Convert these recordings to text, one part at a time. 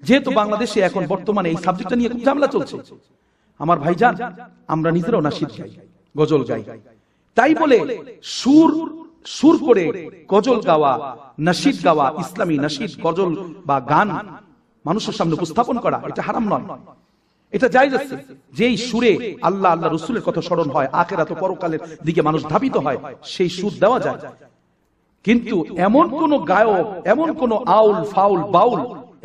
যেহেতু বাংলাদেশে এখন বর্তমানে এই সাবজেক্টটা নিয়ে খুব ঝামেলা চলছে, আমার ভাইজান আমরা নিজেরাও নাশিদ গাই, গজল গাই, তাই বলে সুর করে গজল গাওয়া, নাশিদ গাওয়া, ইসলামী নাশিদ গজল বা গান মানুষের সামনে উপস্থাপন করা এটা হারাম নয়, এটা জায়েজ আছে। যেই সুরে আল্লাহ আল্লাহ রাসূলের কথা স্মরণ হয়, আখিরাত ও পরকালের দিকে মানুষ ধাবিত হয়, সেই সুর দেওয়া যায়। কিন্তু এমন কোন গায়ক, এমন কোন আউল ফাউল বাউল,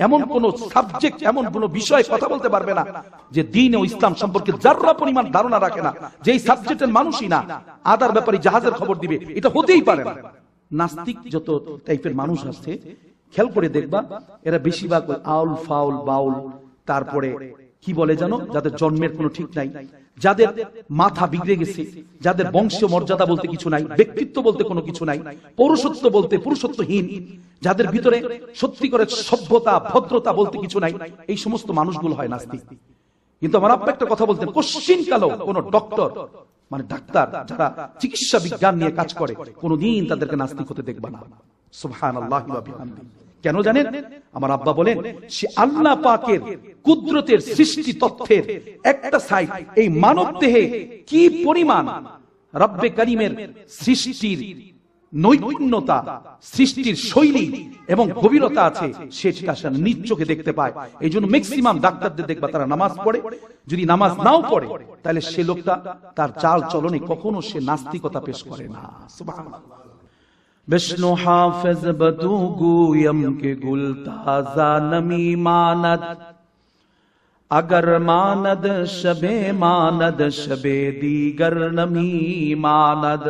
এমন কোন সাবজেক্ট, এমন কোন বিষয়ে কথা বলতে পারবে না যে দ্বীন ও ইসলাম সম্পর্কে যাররা পরিমাণ ধারণা রাখে না, যেই সাবজেক্টের মানুষই না, আদার ব্যাপারে জাহাজের খবর দিবে, এটা হতেই পারে না। নাস্তিক যত টাইপের মানুষ আছে খেয়াল করে দেখবা, এরা বেশিরভাগ আউল ফাউল বাউল, তারপরে কি বলে জানো, যাদের জন্মের কোনো ঠিক নাই, যাদের মাথা বিগড়ে গেছে, যাদের বংশীয় মর্যাদা বলতে কিছু নাই, ব্যক্তিত্ব বলতে কোনো কিছু নাই, পৌরুষত্ব বলতে পুরুষত্বহীন, যাদের ভিতরে সত্যি করে সভ্যতা ভদ্রতা বলতে কিছু নাই, এই সমস্ত মানুষগুলো হয় নাস্তিক। কিন্তু আমার আব্বা একটা কথা বলতেন, কোশ্চিনকালেও কোন ডক্টর মানে ডাক্তার যারা চিকিৎসা বিজ্ঞান নিয়ে কাজ করে কোনদিন তাদেরকে নাস্তিক হতে দেখবা না। সুবহানাল্লাহি ওয়া বিহামদিহি। কেন জানেন? আমার আব্বা বলেন, সে আল্লাহ পাকের কুদরতের সৃষ্টি তথ্যের একটা সাইড, এই মানব দেহে কি পরিমাণ রব্বে কারীমের সৃষ্টির নৈপুণ্যতা, সৃষ্টির শৈলী এবং গভীরতা আছে, সেটা সে নিজ চোখে দেখতে পায়। এই জন্য ম্যাক্সিমাম ডাক্তারদের দেখবা তারা নামাজ পড়ে, যদি নামাজ নাও পড়ে তাহলে সে লোকটা তার চাল চলনে কখনো সে নাস্তিকতা পেশ করে না। সুবহানাল্লাহ। বিষ্ণু হাফেজ বদু গুয়ম কে গুল তাজা নমি মানদ, अगर मानद शबे मानद शबे दीगर नमी मानद,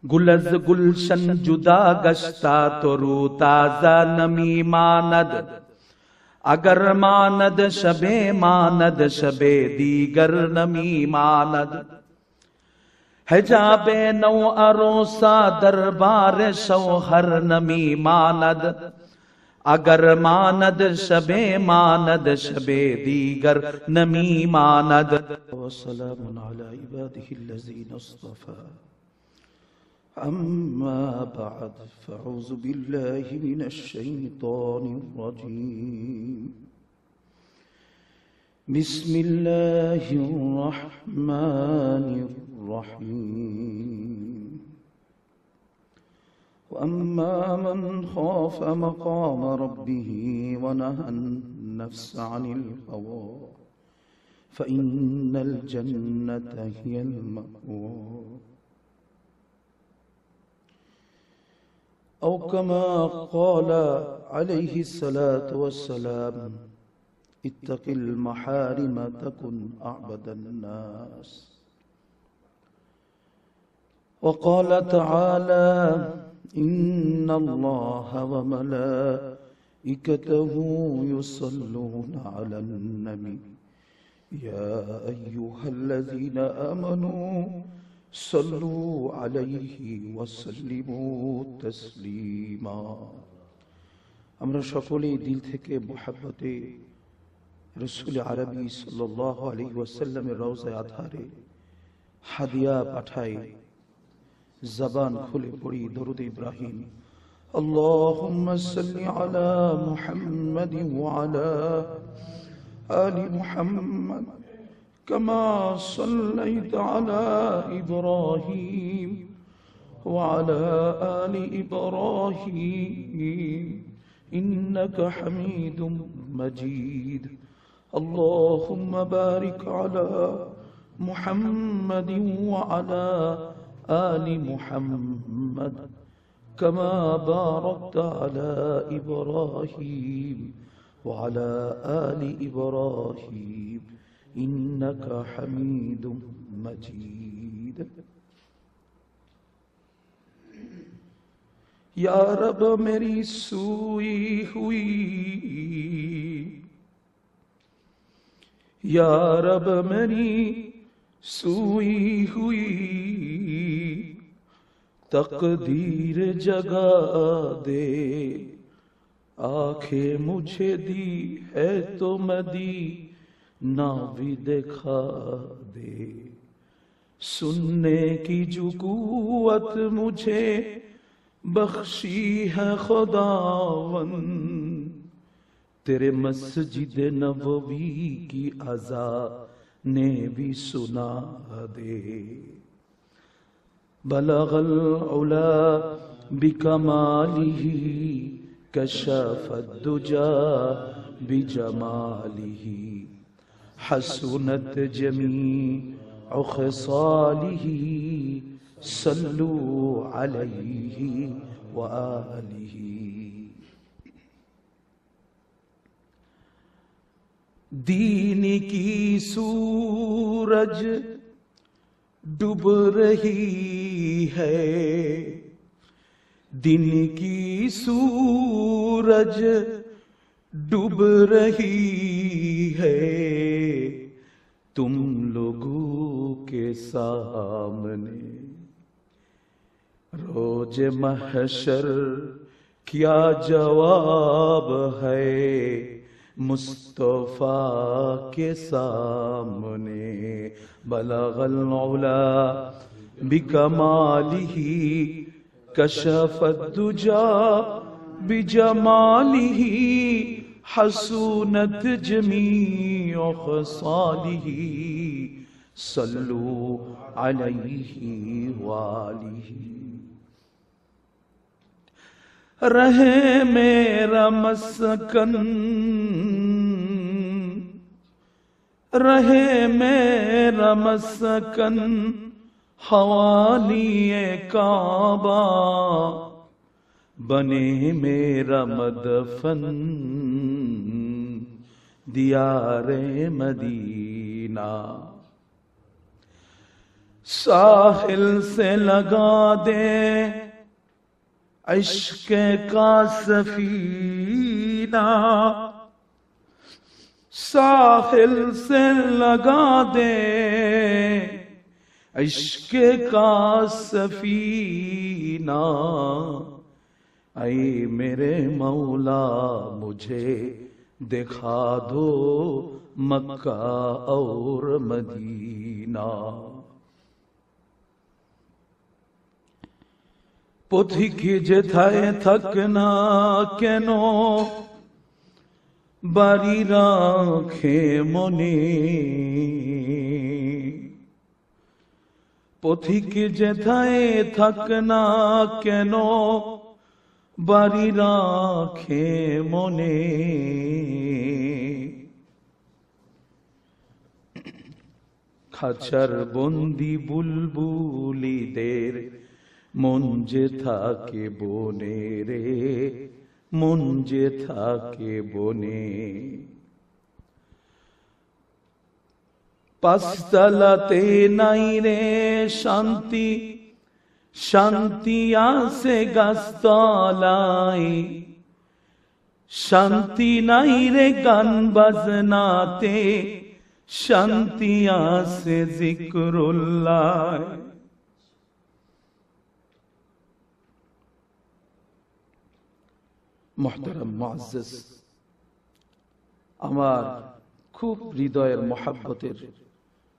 गुलज गुलशन जुदा गश्ता तो रू ताजा नमी मानद, अगर मानद शबे दीगर नमी मानद, है जाबे नौ अरोसा दरबार शौहर नमी मानद, अगर मानद शबे दीगर नमी मानद। वस्सलामुन अला इबादिहिल्लज़ीना इस्तफ़ा, अम्मा बअद, फ़अऊज़ु बिल्लाहि मिनश शैतानिर रजीम, बिस्मिल्लाहिर रहमानिर रहीम। वअम्मा मन खाफ मकाम रब्बिही वनहा अन्नफ्स अनिल हवा फ़इन्नल जन्नता हियल मअवा, औ कमा क़ाल अलैहि सलातु वस्सलाम, इत्तक़िल महारिम तकुन अअबदन नास। वक़ाल तआला, इन्नल्लाह व मलाइकतहु युसल्लूना अलन नबी, या अय्युहल्लज़ीना आमनू सल्लू अलैहि वसल्लिमू तस्लीमा। আমরা সকলেই দিল থেকে মুহাব্বতে রাসূল আরবি সাল্লাল্লাহু আলাইহি ওয়াসাল্লামের রওজায়ে আতহারে হাদিয়া পাঠাই, জবান খুলে পড়ি দরুদ ইব্রাহিম। আল্লাহুম্মা সাল্লি আলা মুহাম্মাদিন ওয়া আলা আলি মুহাম্মাদ কামা সাল্লাইতা আলা ইব্রাহিম ওয়া আলা আলি ইব্রাহিম ইন্নাকা হামিদুম মাজিদ। আল্লাহুম্মা বারিক আলা মুহাম্মাদিন ওয়া আলা آل محمد كما باركت على إبراهيم وعلى آل إبراهيم إنك حميد مجيد۔ یا رب میری سوئی ہوئی، یا رب میری سوئی ہوئی تقدیر جگا دے، آنکھیں مجھے دی ہے تو مدینہ بھی دکھا دے، سننے کی جو قوت مجھے بخشی ہے خداوند، تیرے مسجد نبوی کی اذان بھی سنا دے. بلغ العلا بکمالہ کشف الدجا بجمالہ حسنت جمیع خصالہ صلو علیہ وآلہ. دین کی سورج ڈوب رہی ہے، دن کی سورج ڈوب رہی ہے، تم لوگوں کے سامنے روز محشر کیا جواب ہے، مصطفیٰ کے سامنے. بلغ العلا بکمالہ کشف الدجا بجمالہ حسنت جمیع خصالہ صلو علیہ وآلہ. رہے میرا مسکن، رہے میرا مسکن حوالی کعبہ، بنے میرا مدفن دیار مدینہ. ساحل سے لگا دے عشق کا سفینہ، ساحل سے لگا دے عشق کا سفینہ. اے میرے مولا مجھے دکھا دو مکہ اور مدینہ. পথিকে যেথায় থাক না কেন বাড়ি রাখে মনে, পথিকে যেথায় থাক না কেন বাড়ি রাখে মনে. খাঁচার বন্দি বুলবুলিদের মন যে থাকে বনে রে, মন যে থাকে বনে. পাঁচতলাতে নাই রে শান্তি, শান্তি আছে গাছতলায়, শান্তি নাই রে গান বাজনাতে, শান্তি আছে জিকরুল্লাহ. محترم معزز আমার খুব হৃদয়ের মহাব্বতের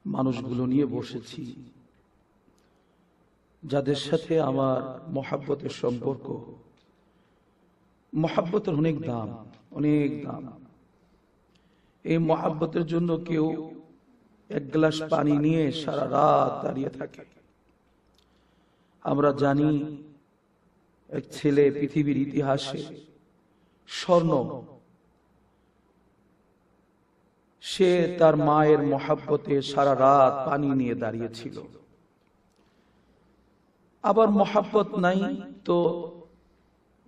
মানুষগুলো নিয়ে বসেছি, যাদের সাথে আমার মহাব্বতের সম্পর্ক। মহাব্বতের অনেক দাম, অনেক দাম। এই মহাব্বতের জন্য কেউ এক গ্লাস পানি নিয়ে সারা রাত দাঁড়িয়ে থাকে। আমরা জানি এক ছেলে পৃথিবীর ইতিহাসে স্বর্ণ, সে তার মায়ের মহাব্বতে সারা রাত পানি নিয়ে দাঁড়িয়েছিল। আবার মহাব্বত নাই তো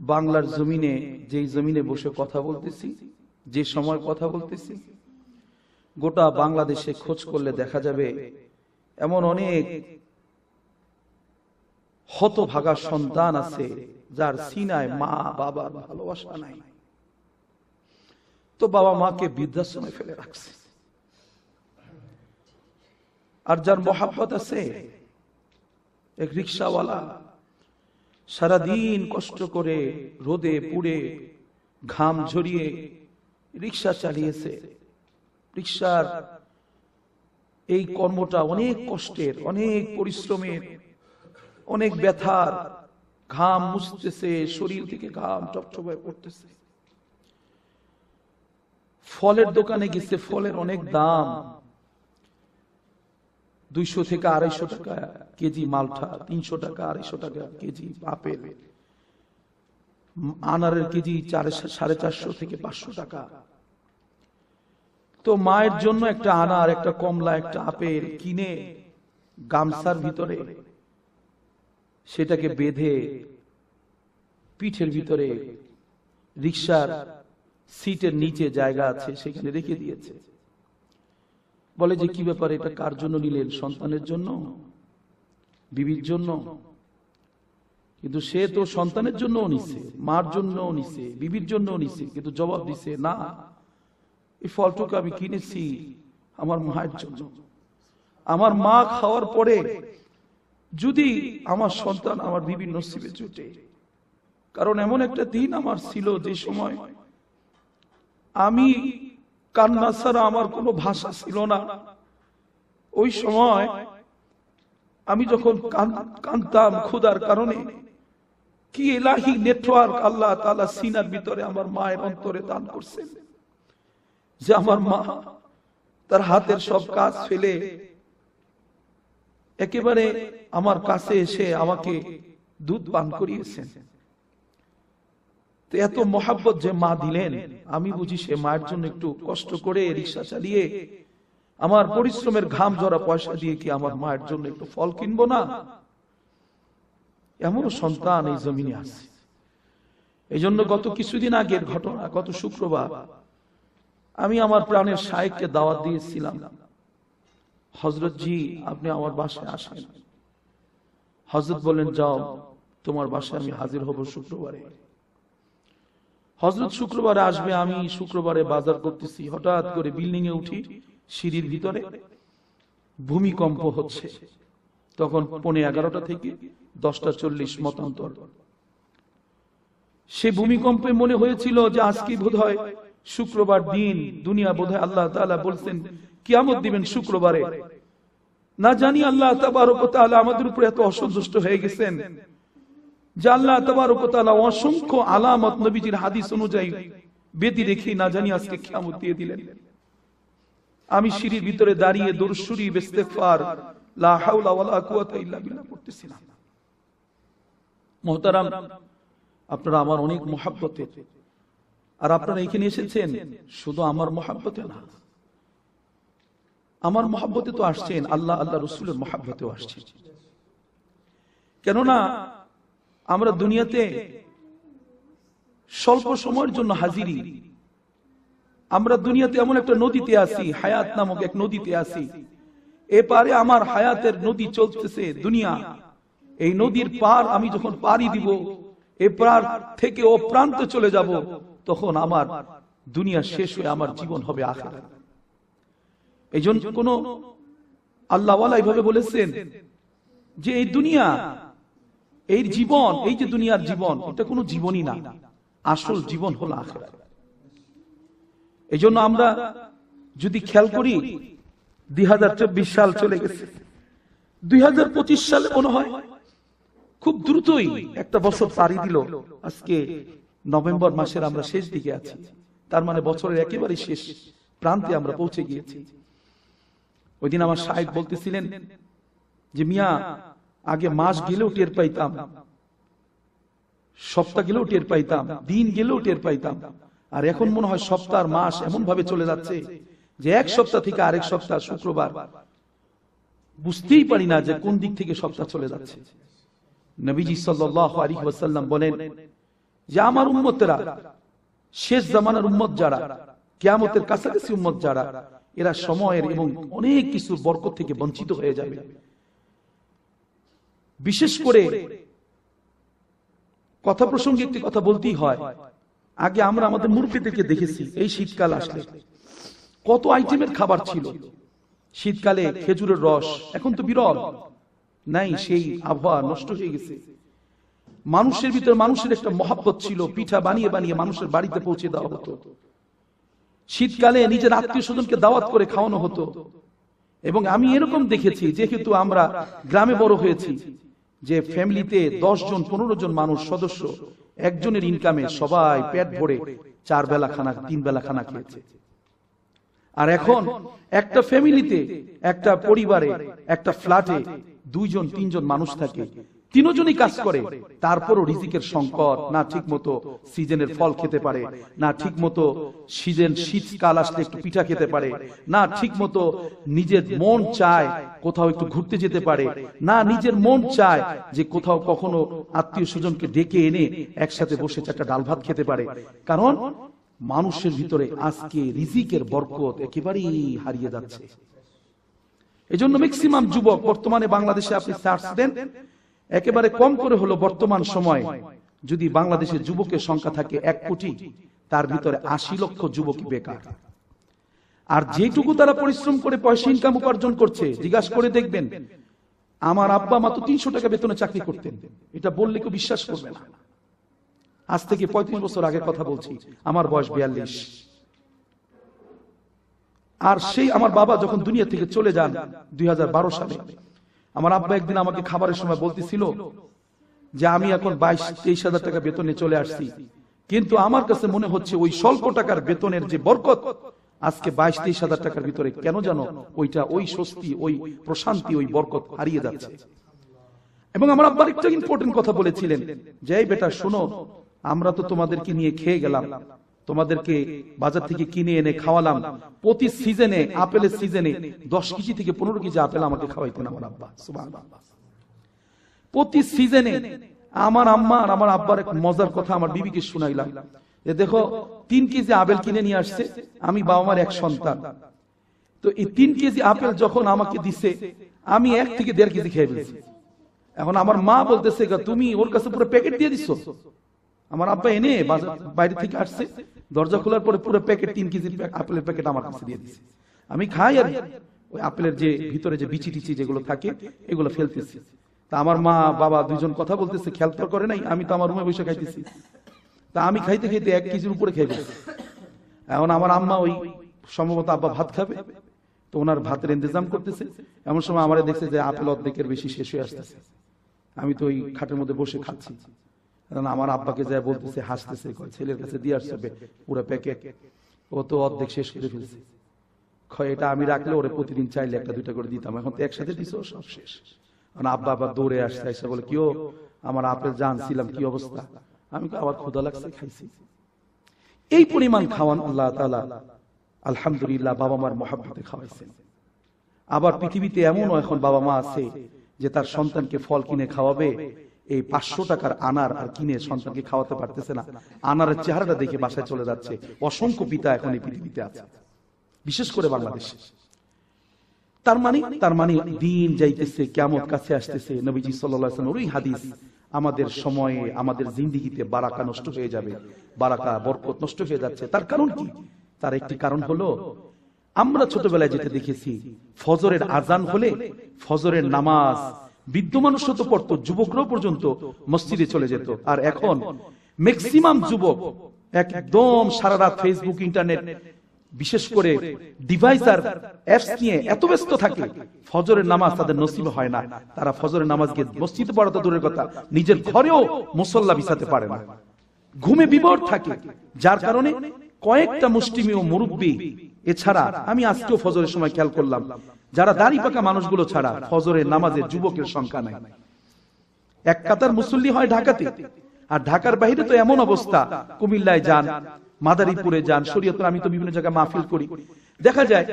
বাংলার জমিনে, যেই জমিনে বসে কথা বলতেছি, যে সময় কথা বলতেছি, গোটা বাংলাদেশে খোঁজ করলে দেখা যাবে এমন অনেক হতভাগা সন্তান আছে যার সিনায় মা বাবার ভালোবাসা নাই, তো বাবা মাকে বৃদ্ধাশ্রমে ফেলে রাখছে। আর যার মহাব্বত আছে, এক রিকশাওয়ালা সারাদিন কষ্ট করে রোদে পুড়ে ঘাম ঝরিয়ে রিকশা চালিয়েছে। রিকশার এই কর্মটা অনেক কষ্টের, অনেক পরিশ্রমের, অনেক ব্যথার। ঘাম মুছতেছে, শরীর থেকে ঘাম টপটপ হয়ে পড়তেছে। ফলের দোকানে গেছে, ফলের অনেক দাম, 200 থেকে 250 টাকা কেজি মালটা, 300 টাকা 250 টাকা কেজি আপেল, আনারের কেজি 450 থেকে 500 টাকা। তো মায়ের জন্য একটা আনার, একটা কমলা, একটা আপেল কিনে গামছার ভিতরে সেটাকে বেঁধে পিঠের ভিতরে রিকশার সিটের নিচে জায়গা আছে সেখানে রেখে দিয়েছে। বলে যে কি ব্যাপার, এটা কার জন্য নিলেন? সন্তানের জন্য, বিবির জন্য? কিন্তু সে তো সন্তানের জন্য নিছে, মার জন্য নিছে, বিবির জন্য নিছে, কিন্তু জবাব দিছে না, এই ফলটুকু আমি কিনেছি আমার মায়ের জন্য। আমার মা খাওয়ার পরে যদি আমার সন্তান আমার বিবির নসিবে জুটে, কারণ এমন একটা দিন আমার ছিল যে সময় আমি কান্না ছাড়া আমার কোনো ভাষা ছিল না। ওই সময় আমি যখন কাঁদতাম ক্ষুধার কারণে, কি ইলাহি নেটওয়ার্ক আল্লাহ তাআলা সিনার ভিতরে আমার মায়ের অন্তরে দান করছেন, যে আমার মা তার হাতের সব কাজ ফেলে একেবারে আমার কাছে এসে আমাকে দুধ পান করিয়েছেন। তো এত মহাব্বত যে মা দিলেন, আমি বুঝি সে মায়ের জন্য একটু কষ্ট করে রিকশা চালিয়ে আমার পরিশ্রমের ঘাম ঝরা পয়সা দিয়ে কি আমার মায়ের জন্য একটু ফল কিনবো না? এমন সন্তান এই জমিনে আছে। এই জন্য গত কিছুদিন আগের ঘটনা, গত শুক্রবার আমি আমার প্রাণের শায়েখকে দাওয়াত দিয়েছিলাম, হযরত জি আপনি আমার বাসায় আসেন। হযরত বলেন যাও, তোমার বাসায় আমি হাজির হব শুক্রবারে। হযরত শুক্রবারে আসবে, আমি শুক্রবারে বাজার করতেছি, হঠাৎ করে বিল্ডিং এ উঠি, সিঁড়ির ভিতরে ভূমিকম্প হচ্ছে। তখন 11:15 থেকে 10:40 মতান্তর। সে ভূমিকম্পে মনে হয়েছিল যে আজকে বোধহয় শুক্রবার দিন, দুনিয়া বোধহয় আল্লাহ তাআলা বলছেন কিয়ামত দিবেন শুক্রবারে। না জানি আল্লাহ তাবারক ওয়া তাআলা আমাদের উপর এত অসন্তুষ্ট হয়ে গেছেন যে আল্লাহ তাবারক ওয়া তাআলা অসংখ্য আলামত নবীজির হাদিস অনুযায়ী বেদি রেখে না জানি আজকে কিয়ামত দিয়ে দিলেন। আমি সিঁড়ির ভিতরে দাঁড়িয়ে দুরূদ শরীফ, ইস্তেগফার, লা হাওলা ওয়ালা কুওয়াতা ইল্লা বিল্লাহ পড়তেছিলাম। মুহতারাম, আপনারা আমার অনেক মহব্বতের, আর আপনারা এখানে এসেছেন শুধু আমার মহব্বতে না, আমার মহব্বতে তো আসছেন, আল্লাহ আল্লাহ রাসূলের মহব্বতেও আসছেন। কেননা আমরা দুনিয়াতে স্বল্প সময়ের জন্য হাজিরি। আমরা দুনিয়াতে এমন একটা নদীতে আছি, হায়াত নামক এক নদীতে আছি। এপারে আমার হায়াতের নদী চলতেছে দুনিয়া। এই নদীর পার আমি যখন পাড়ি দিব, এ পার থেকে ও প্রান্তে চলে যাব, তখন আমার দুনিয়া শেষ হয়ে আমার জীবন হবে আখিরাত। এই জন্য কোন আল্লাহওয়ালা এইভাবে বলেছেন যে এই দুনিয়া, এই জীবন, এই যে দুনিয়ার জীবন, এটা কোনো জীবনই না, আসল জীবন হলো আখিরাত। এই জন্য আমরা যদি খেয়াল করি, 2024 সাল চলে গেছে, 2025 সালে মনে হয় খুব দ্রুতই একটা বছর পাড়ি দিল। আজকে নভেম্বর মাসের আমরা শেষ দিকে আছি, তার মানে বছরের একেবারে শেষ প্রান্তে আমরা পৌঁছে গিয়েছি। ওই দিন আমার শায়েখ বলতেছিলেন যে মিয়া, আগে মাস গেলেও টের পাইতাম, সপ্তাহ গেলেও টের পাইতাম, দিন গেলেও টের পাইতাম, আর এখন মনে হয় সপ্তাহ আর মাস এমন ভাবে চলে যাচ্ছে যে এক সপ্তাহ থেকে আরেক সপ্তাহ শুক্রবার বুঝতেই পারি না যে কোন দিক থেকে সপ্তাহ চলে যাচ্ছে। নবীজি সাল্লাল্লাহু আলাইহি ওয়াসাল্লাম বলেন যে আমার উম্মতেরা, শেষ জামানার উম্মত যারা, কিয়ামতের কাছাকাছি উম্মত যারা, এরা সময়ের এবং অনেক কিছু বরকত থেকে বঞ্চিত হয়ে যাবে। বিশেষ করে কথা প্রসঙ্গে একটি কথা বলতেই হয়, আগে আমরা আমাদের মুরব্বিদেরকে দেখেছি এই শীতকাল আসলে কত আইটেমের খাবার ছিল। শীতকালে খেজুরের রস এখন তো বিরল নাই, সেই আবহাওয়া নষ্ট হয়ে গেছে। মানুষের ভিতরে মানুষের একটা মহব্বত ছিল, পিঠা বানিয়ে বানিয়ে মানুষের বাড়িতে পৌঁছে দেওয়া হতো। শীতকালে নিজের আত্মীয় স্বজনকে দাওয়াত করে খাওয়ানো হতো। এবং আমি এরকম দেখেছি, যেহেতু আমরা গ্রামে বড় হয়েছি, যে ফ্যামিলিতে 10 জন 15 জন মানুষ সদস্য, একজনের ইনকামে সবাই পেট ভরে 4 বেলা খানা 3 বেলা খানা খেয়েছে। আর এখন একটা ফ্যামিলিতে, একটা পরিবারে, একটা ফ্ল্যাটে 2-3 মানুষ থাকে, 3 জনই কাজ করে, তারপরও রিজিকের সংকট, না ঠিক মতো সিজনের ফল খেতে পারে, না ঠিক মতো শীতকাল আসলে একটু পিঠা খেতে পারে, না ঠিক মতো নিজের মন চায় কোথাও একটু ঘুরতে যেতে পারে, না নিজের মন চায় যে কোথাও কখনো আত্মীয় স্বজনকে ডেকে এনে একসাথে বসে 4টা ডাল ভাত খেতে পারে। কারণ মানুষের ভিতরে আজকে রিজিকের বরকত একেবারেই হারিয়ে যাচ্ছে। এজন্য ম্যাক্সিমাম যুবক বর্তমানে বাংলাদেশে আপনি সার্চ দেন, একেবারে কম করে হলো বর্তমান সময় যদি বাংলাদেশের যুবকের সংখ্যা থাকে 1 কোটি, তার ভিতরে 80 লক্ষ যুবকই বেকার। আর যেটুকু তারা পরিশ্রম করে পয়সা ইনকাম উপার্জন করছে, জিজ্ঞাসা করে দেখবেন, আমার আব্বা মাত্র 300 টাকা বেতনে চাকরি করতেন, এটা বললে কেউ বিশ্বাস করবে না। আজ থেকে 35 বছর আগের কথা বলছি, আমার বয়স 42। আর সেই আমার বাবা যখন দুনিয়া থেকে চলে যান 2012 সালে, আমার আব্বা একদিন আমাকে খাবারের সময় বলতেছিল যে আমি এখন 22-23 হাজার টাকা বেতনে চলে আসছি, কিন্তু আমার কাছে মনে হচ্ছে ওই স্বল্প টাকার বেতনের যে বরকত আজকে 22-23 হাজার টাকার ভিতরে কেন জানো ওই স্বস্তি, ওই প্রশান্তি, ওই বরকত হারিয়ে যাচ্ছে। এবং আমার আব্বা একটা ইম্পর্টেন্ট কথা বলেছিলেন যে এই বেটা শোনো, আমরা তো তোমাদেরকে নিয়ে খেয়ে গেলাম, তোমাদেরকে বাজার থেকে কিনে এনে খাওয়ালাম, প্রতি সিজনে, আপেলের সিজনে 10 কেজি থেকে 15 কেজি আপেল আমাকে খাওয়াইতেন আমার আব্বা। সুবহানাল্লাহ। প্রতি সিজনে আমার আম্মা আর আমার আব্বার এক মজার কথা আমার বিবিকে শুনাইলাম যে দেখো 3 কেজি আপেল কিনে নিয়ে আসছে, আমি বাবা মার এক সন্তান, তো এই 3 কেজি আপেল যখন আমাকে দিছে আমি 1 থেকে 1.5 কেজি খেয়ে ফেলছি। এখন আমার মা বলতেছে তুমি ওর কাছে পুরো প্যাকেট দিয়ে দিছো। আমার আব্বা এনে বাইরে থেকে আসছে, দরজা খোলার পরে পুরো প্যাকেট 3 কেজি আপেলের প্যাকেট আমার কাছে দিয়ে দিছে। আমি খাই আর ওই আপেলের যে ভিতরে যে বিচি টিচি যেগুলো থাকে এগুলো ফেলতেছি। তা আমার মা বাবা 2 জন কথা বলতেছে, খেয়াল তো করে নাই, আমি তো আমার রুমে বসে খাইতেছি। তা আমি খাইতে খাইতে 1 কেজির উপরে খেয়ে ফেলছি। এখন আমার আম্মা ওই সম্ভবত আব্বা ভাত খাবে, তো ওনার ভাতের ইন্তজাম করতেছে। এমন সময় আমারে দেখছে যে আপেল অর্ধেকের বেশি শেষ হয়ে আসতেছে। আমি তো ওই খাটের মধ্যে বসে খাচ্ছি। আমার আব্বাকে যা বলতেছে, হাসতেছে, ছেলের কাছে দিয়ে আসছে পুরো প্যাকেট, ও তো অর্ধেক শেষ করে ফেলছে। এটা আমি রাখলে ওরে প্রতিদিন চাইলে 1-2টা করে দিতাম, এখন তো একসাথে দিছো, সব শেষ। আব্বা আবার দৌড়ে আসছে, এসে বলে কিও আমার আপেল জানছিলাম, কি অবস্থা? আমি আবার ক্ষুধা লাগছে, খাইছি। এই পরিমাণ খাওয়ান আল্লাহ তাআলা আলহামদুলিল্লাহ বাবা মার মহব্বতে খাওয়াইছেন। আবার পৃথিবীতে এমনও এখন বাবা মা আছে যে তার সন্তানকে ফল কিনে খাওয়াবে, এই 500 টাকার আনার আর কিনে সন্তানকে খাওয়াতে পারতেছে না, আনারের চেহারাটা দেখে বাসায় চলে যাচ্ছে। অসংখ্য পিতা এখন এই পৃথিবীতে আছে, বিশেষ করে বাংলাদেশে। তার মানে দিন যাইতেছে, কিয়ামত কাছে আসতেছে। নবীজি সাল্লাল্লাহু আলাইহি ওয়াসাল্লাম ওই হাদিস, আমাদের সময়ে আমাদের জিন্দেগিতে বারাকা নষ্ট হয়ে যাবে, বারাকা বরকত নষ্ট হয়ে যাচ্ছে। তার কারণ কি? তার একটি কারণ হলো, আমরা ছোটবেলায় যেটা দেখেছি, ফজরের আজান হলে ফজরের নামাজ বৃদ্ধ মানুষ তো পড়তো, যুবকরাও পর্যন্ত মসজিদে চলে যেত। আর এখন ম্যাক্সিমাম যুবক একদম সারা রাত ফেসবুক, ইন্টারনেট, বিশেষ করে ডিভাইস আর অ্যাপস নিয়ে এত ব্যস্ত থাকে, ফজরের নামাজ তাদের নসিব হয় না। তারা ফজরের নামাজ গিয়ে মসজিদে পড়া তো দূরের কথা, নিজের ঘরেও মুসল্লা বিছাতে পারে না, ঘুমে বিভোর থাকে। যার কারণে কয়েকটা মুসলিমীয় মুরব্বী এছাড়া, আমি আজকেও ফজরের সময় খেয়াল করলাম, যারা দাড়ি পাকা মানুষগুলো ছাড়া ফজরের নামাজে যুবকের সংখ্যা নাই। এক কাতার মুসল্লি হয় ঢাকাতে, আর ঢাকার বাইরে তো এমন অবস্থা, কুমিল্লায় যান, মাদারীপুরে যান, শরীয়তপুর, আমি তো বিভিন্ন জায়গায় মাহফিল করি, দেখা যায়।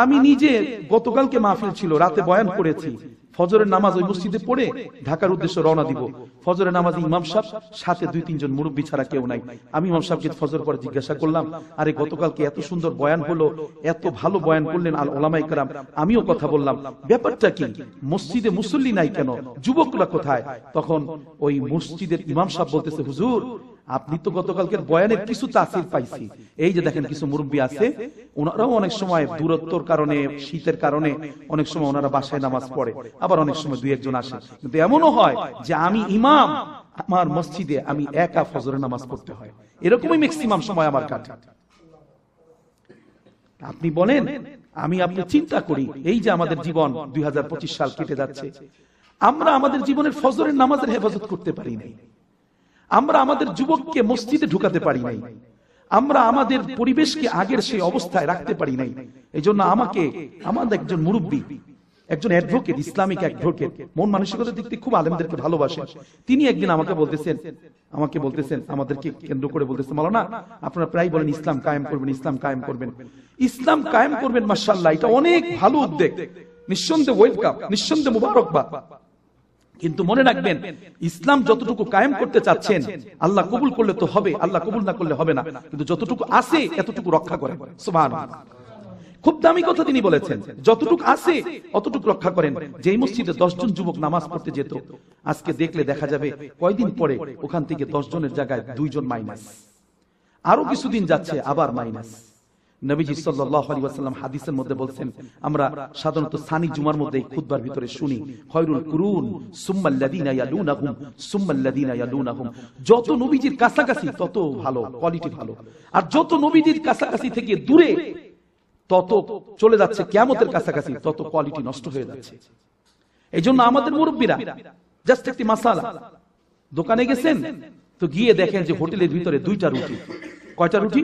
আমি নিজে গতকালকে মাহফিল ছিল, রাতে বয়ান করেছি, ফজরের নামাজ ওই মসজিদে পড়ে ঢাকার উদ্দেশ্যে রওনা দিব। ফজরের নামাজে ইমাম সাহেব, সাথে 2-3 জন মুরব্বী ছাড়া কেউ নাই। আমি ইমাম সাহেবকে ফজর পরে জিজ্ঞাসা করলাম, আরে গতকালকে এত সুন্দর বয়ান হলো, এত ভালো বয়ান করলেন আল উলামায়ে কেরাম, আমিও কথা বললাম, ব্যাপারটা কি? মসজিদে মুসল্লি নাই কেন, যুবকরা কোথায়? তখন ওই মসজিদের ইমাম সাহেব বলতেছে, হুজুর আপনি তো গতকালকের বয়ানের কিছু তাসির পাইছি। এই যে দেখেন কিছু মুরব্বী আছে, ওনারাও অনেক সময় দূরত্বর কারণে, শীতের কারণে অনেক সময় ওনারা বাসায় নামাজ পড়ে, আবার অনেক সময় 2-1 জন আসে। কিন্তু এমনও হয় যে আমি ইমাম, আমার মসজিদে আমি একা ফজরের নামাজ পড়তে হয়, এরকমই ম্যাক্সিমাম সময় আমার কাটে। আপনি বলেন, আপনি চিন্তা করি, এই যে আমাদের জীবন 2025 সাল কেটে যাচ্ছে, আমরা আমাদের জীবনের ফজরের নামাজের হেফাজত করতে পারি নাই, আমরা আমাদের যুবককে মসজিদে ঢুকাতে পারি নাই, আমরা আমাদের পরিবেশকে আগের সেই অবস্থায় রাখতে পারি নাই। এই জন্য আমাদের একজন মুরব্বী, একজন অ্যাডভোকেট, ইসলামিক অ্যাডভোকেট, মন মানসিকতার দিক থেকে খুব আলেমদেরকে ভালোবাসেন, তিনি একদিন আমাকে বলতেছেন আমাদেরকে কেন্দ্র করে বলতেছেন, মাওলানা আপনারা প্রায় বলেন ইসলাম কায়েম করবেন, ইসলাম কায়েম করবেন, ইসলাম কায়েম করবেন, মাশাআল্লাহ এটা অনেক ভালো উদ্যোগ, নিঃসন্দেহে ওয়েলকাম, নিঃসন্দেহে মুবারকবাদ। কিন্তু মনে রাখবেন, ইসলাম যতটুকু কায়েম করতে চাচ্ছেন আল্লাহ কবুল করলে তো হবে, আল্লাহ কবুল না করলে হবে না, কিন্তু যতটুকু আছে এতটুকু রক্ষা করেন। সুবহানাল্লাহ, খুব দামি কথা তিনি বলেছেন, যতটুকু আছে অতটুকু রক্ষা করেন। যেই মসজিদে 10 জন যুবক নামাজ পড়তে যেত, আজকে দেখলে দেখা যাবে কয়দিন পরে ওখান থেকে 10 জনের জায়গায় 2 জন মাইনাস, আরো কিছুদিন যাচ্ছে আবার মাইনাস। নবীজি সাল্লাল্লাহু আলাইহি ওয়াসাল্লাম হাদিসের মধ্যে বলছেন, আমরা সাধারণত সানি জুমার মধ্যে এই খুতবার ভিতরে শুনি, খায়রুল কুরুন সুম্মাল্লাযিনা ইয়ালুনাহুম সুম্মাল্লাযিনা ইয়ালুনাহুম, যত নবীজির কাছাকাছি তত ভালো, কোয়ালিটি ভালো, আর যত নবীজির কাছাকাছি থেকে দূরে তত চলে যাচ্ছে কিয়ামতের কাছাকাছি, তত কোয়ালিটি নষ্ট হয়ে যাচ্ছে। এই জন্য আমাদের মুরব্বীরা, জাস্ট একটি মাসালা, দোকানে গেছেন তো গিয়ে দেখেন যে হোটেলের ভিতরে 2টা রুটি, কয়টা রুটি?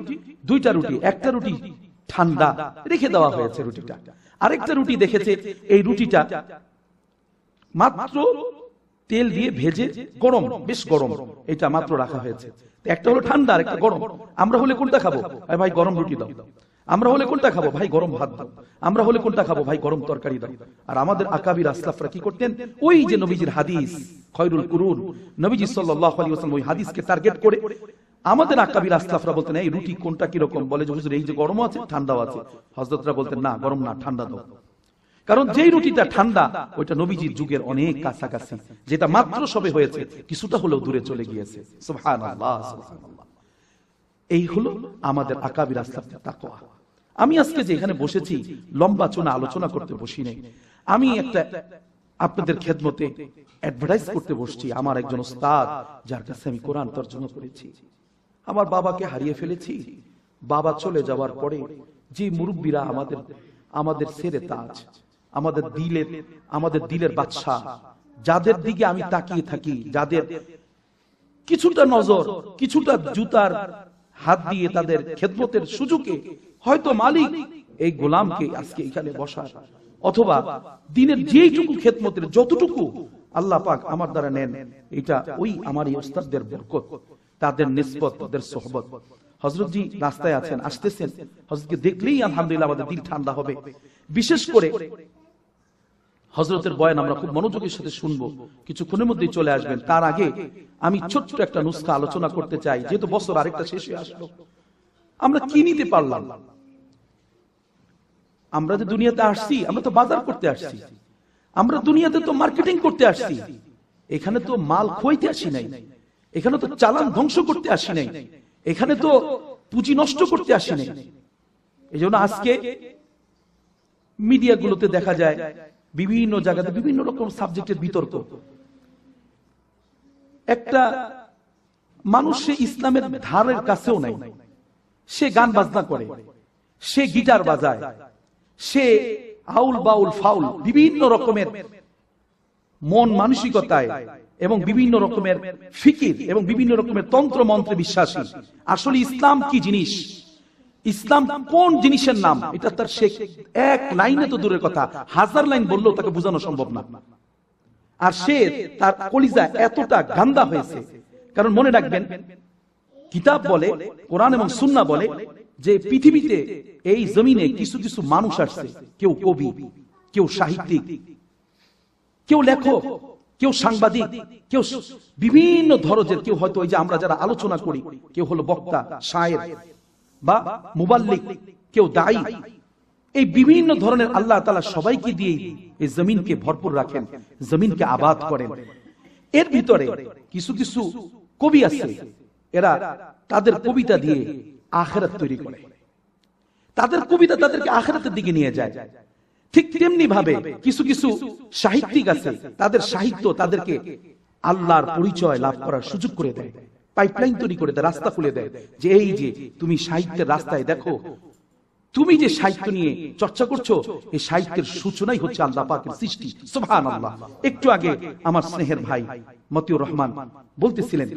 2টা রুটি, একটা রুটি ঠান্ডা রেখে দেওয়া হয়েছে রুটিটা, আরেকটা রুটি দেখেছে এই রুটিটা মাত্র তেল দিয়ে ভেজে গরম, বেশ গরম, এটা মাত্র রাখা হয়েছে। একটা হলো ঠান্ডা আর একটা গরম। আমরা হলে কোনটা খাবো? ভাই গরম রুটি দাও। আমরা হলে কোনটা খাবো? ভাই গরম ভাত দাও। আমরা হলে কোনটা খাবো? ভাই গরম তরকারি দাও। আর আমাদের আকাবির আসলাফরা কি করতেন? ওই যে নবীজির হাদিস খায়রুল কুরুন, নবীজি সাল্লাল্লাহু আলাইহি ওয়াসাল্লাম ওই হাদিসকে টার্গেট করে আমাদের আকাবির আসলাফরা বলতেন, এই রুটি কোনটা কি রকম? বলে যে হুজুর এই যে গরম আছে, ঠান্ডাও আছে। হযরতরা বলতেন, না গরম না, ঠান্ডা দাও। কারণ যেই রুটিটা ঠান্ডা ওইটা নবীজির যুগের অনেক কাছাকাছি, যেটা মাত্র সবে হয়েছে, কিছুটা হলেও দূরে চলে গিয়েছে। সুবহানাল্লাহ, সুবহানাল্লাহ। এই হলো আমাদের আকাবির আসলাফদের তাকওয়া। আমি আজকে যে এখানে বসেছি লম্বা চোনা আলোচনা করতে বসি নাই, আমি একটা আপনাদের খেদমতে অ্যাডভার্টাইজ করতে বসছি। আমার একজন উস্তাদ যার কাছে আমি কোরআন তরজমা করেছি, আমার বাবাকে হারিয়ে ফেলেছি। বাবা চলে যাওয়ার পরে যে মুরব্বীরা আমাদের সেরে তাজ, আমাদের দিলের বাদশা, যাদের দিকে আমি তাকিয়ে থাকি, যাদের কিছুটা নজর, কিছুটা জুতার হাত দিয়ে তাদের খেদমতের সুযোগে হয়তো মালিক এই গোলামকে আজকে এখানে বসার, অথবা দিনের যেইটুকু খেদমতের যতটুকু আল্লাহ পাক আমার দ্বারা নেন, এটা ওই আমার এই উস্তাদদের বরকত, তাদের নিসবত, তাদের সোহবত। হযরত জি রাস্তায় আছেন, আসতেছেন, হযরতকে দেখলেই আলহামদুলিল্লাহ আমাদের দিল ঠান্ডা হবে। বিশেষ করে হযরতের বয়ান আমরা খুব মনোযোগের সাথে শুনবো, কিছুক্ষণের মধ্যেই চলে আসবেন। তার আগে আমি ছোট্ট একটা নুসখা আলোচনা করতে চাই, যেহেতু বছর আরেকটা শেষ হয়ে আসলো। আমরা কি নিতে পারলাম? আমরা যে দুনিয়াতে আসছি, আমরা তো বাজার করতে আসছি, আমরা দুনিয়াতে তো মার্কেটিং করতে আসছি, এখানে তো মাল খোয়াইতে আসি নাই, এখানে তো চালান ধ্বংস করতে আসি নাই, এখানে তো পুঁজি নষ্ট করতে আসি নাই। এই জন্য আজকে মিডিয়াগুলোতে দেখা যায় বিভিন্ন জায়গাতে বিভিন্ন রকম সাবজেক্টের বিতর্ক। একটা মানুষ সে ইসলামের ধারের কাছেও নাই, সে গান বাজনা করে, সে গিটার বাজায়, সে আউল বাউল ফাউল বিভিন্ন রকমের মন মানসিকতায় এবং বিভিন্ন রকমের ফিকির এবং বিভিন্ন রকমের তন্ত্র মন্ত্রে বিশ্বাসী। আসলে ইসলাম কি জিনিস, ইসলাম কোন জিনিসের নাম, এটা তার সে এক লাইনে তো দূরের কথা, 1000 লাইন বললেও তাকে বোঝানো সম্ভব না। আর সে তার কলিজা এতটা গান্দা হয়েছে, কারণ মনে রাখবেন কিতাব বলে, কোরআন এবং সুন্নাহ বলে যে পৃথিবীতে এই জমিনে কিছু কিছু মানুষ আসছে, কেউ কবি, কেউ সাহিত্যিক, কেউ লেখক, কেউ সাংবাদিক, কেউ বিভিন্ন ধরনের, কেউ হয়তো ওই যে আমরা যারা আলোচনা করি, কেউ হলো বক্তা, শায়ের বা মুবাল্লিগ, কেউ দায়ী। এই বিভিন্ন ধরনের আল্লাহ তাআলা সবাইকে দিয়ে এই জমিনকে ভরপুর রাখেন, জমিনকে আবাদ করেন। এর ভিতরে কিছু কিছু কবি আছে, এরা তাদের কবিতা দিয়ে আখিরাত তৈরি করে, তাদের কবিতা তাদেরকে আখিরাতের দিকে নিয়ে যায়। ঠিক তেমনি ভাবে কিছু কিছু সাহিত্যিক আছে, তাদের সাহিত্য তাদেরকে আল্লাহর পরিচয় লাভ করার সুযোগ করে দেয়, পাইপলাইন তৈরি করে দেয়, রাস্তা খুলে দেয়, যে এই যে তুমি সাহিত্যের রাস্তায় দেখো, তুমি যে সাহিত্য নিয়ে চর্চা করছো, এই সাহিত্যের সূচনাই হচ্ছে আল্লাহ পাকের সৃষ্টি। সুবহানাল্লাহ। একটু আগে আমার স্নেহের ভাই মতিউর রহমান বলতেছিলেন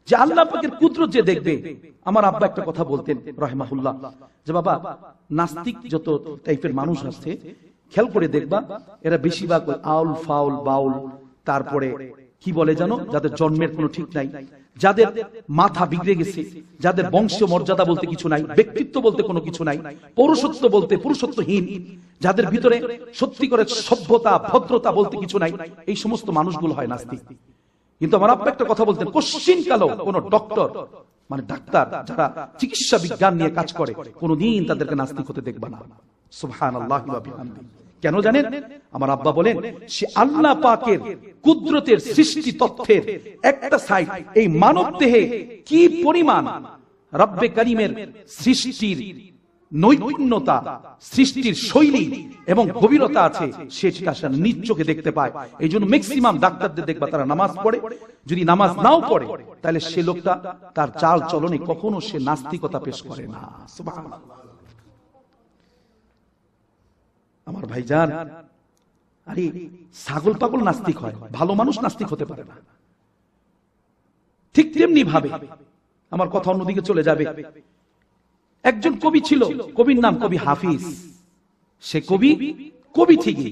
যে আল্লাহ পাকের কুদরত যে দেখবে। আমার আব্বা একটা কথা বলতেন রাহিমাহুল্লাহ, যে বাবা নাস্তিক যত টাইপের মানুষ আছে খেয়াল করে দেখবা, এরা বেশিরভাগ আউল ফাউল বাউল, তারপরে কি বলে জানো, যাদের জন্মের কোনো ঠিক নাই, যাদের মাথা বিগড়ে গেছে, যাদের বংশীয় মর্যাদা বলতে কিছু নাই, ব্যক্তিত্ব বলতে কোনো কিছু নাই, পৌরুষত্ব বলতে পুরুষত্বহীন, যাদের ভিতরে সত্যি করে সভ্যতা ভদ্রতা বলতে কিছু নাই, এই সমস্ত মানুষগুলো হয় নাস্তিক। কিন্তু আমার আব্বা একটা কথা বলতেন, কোশ্চিন কালো কোন ডক্টর মানে ডাক্তার যারা চিকিৎসা বিজ্ঞান নিয়ে কাজ করে কোনদিন তাদেরকে নাস্তিক হতে দেখবা না। সুবহানাল্লাহি ওয়া বিহামদিহি। কেন জানেন? আমার আব্বা বলেন, সে আল্লাহ পাকের কুদরতের সৃষ্টি তথ্যের একটা সাইড এই মানব দেহে কি পরিমাণ রব্বে কারীমের সৃষ্টির নৈপুণ্যতা, সৃষ্টির শৈলী এবং গভীরতা আছে, সেটা সে নিজ চোখে দেখতে পায়। এই জন্য ম্যাক্সিমাম ডাক্তারদের দেখবা তারা নামাজ পড়ে, যদি নামাজ নাও পড়ে তাহলে সে লোকটা তার চাল চলনে কখনো সে নাস্তিকতা পেশ করে না। সুবহানাল্লাহ। আমার ভাইজান, আরে ছাগল পাগল নাস্তিক হয়, ভালো মানুষ নাস্তিক হতে পারে না। ঠিক তেমনি ভাবে আমার কথা অন্যদিকে চলে যাবে। একজন কবি ছিল, কবির নাম কবি হাফিজ। সে কবি ঠিকই,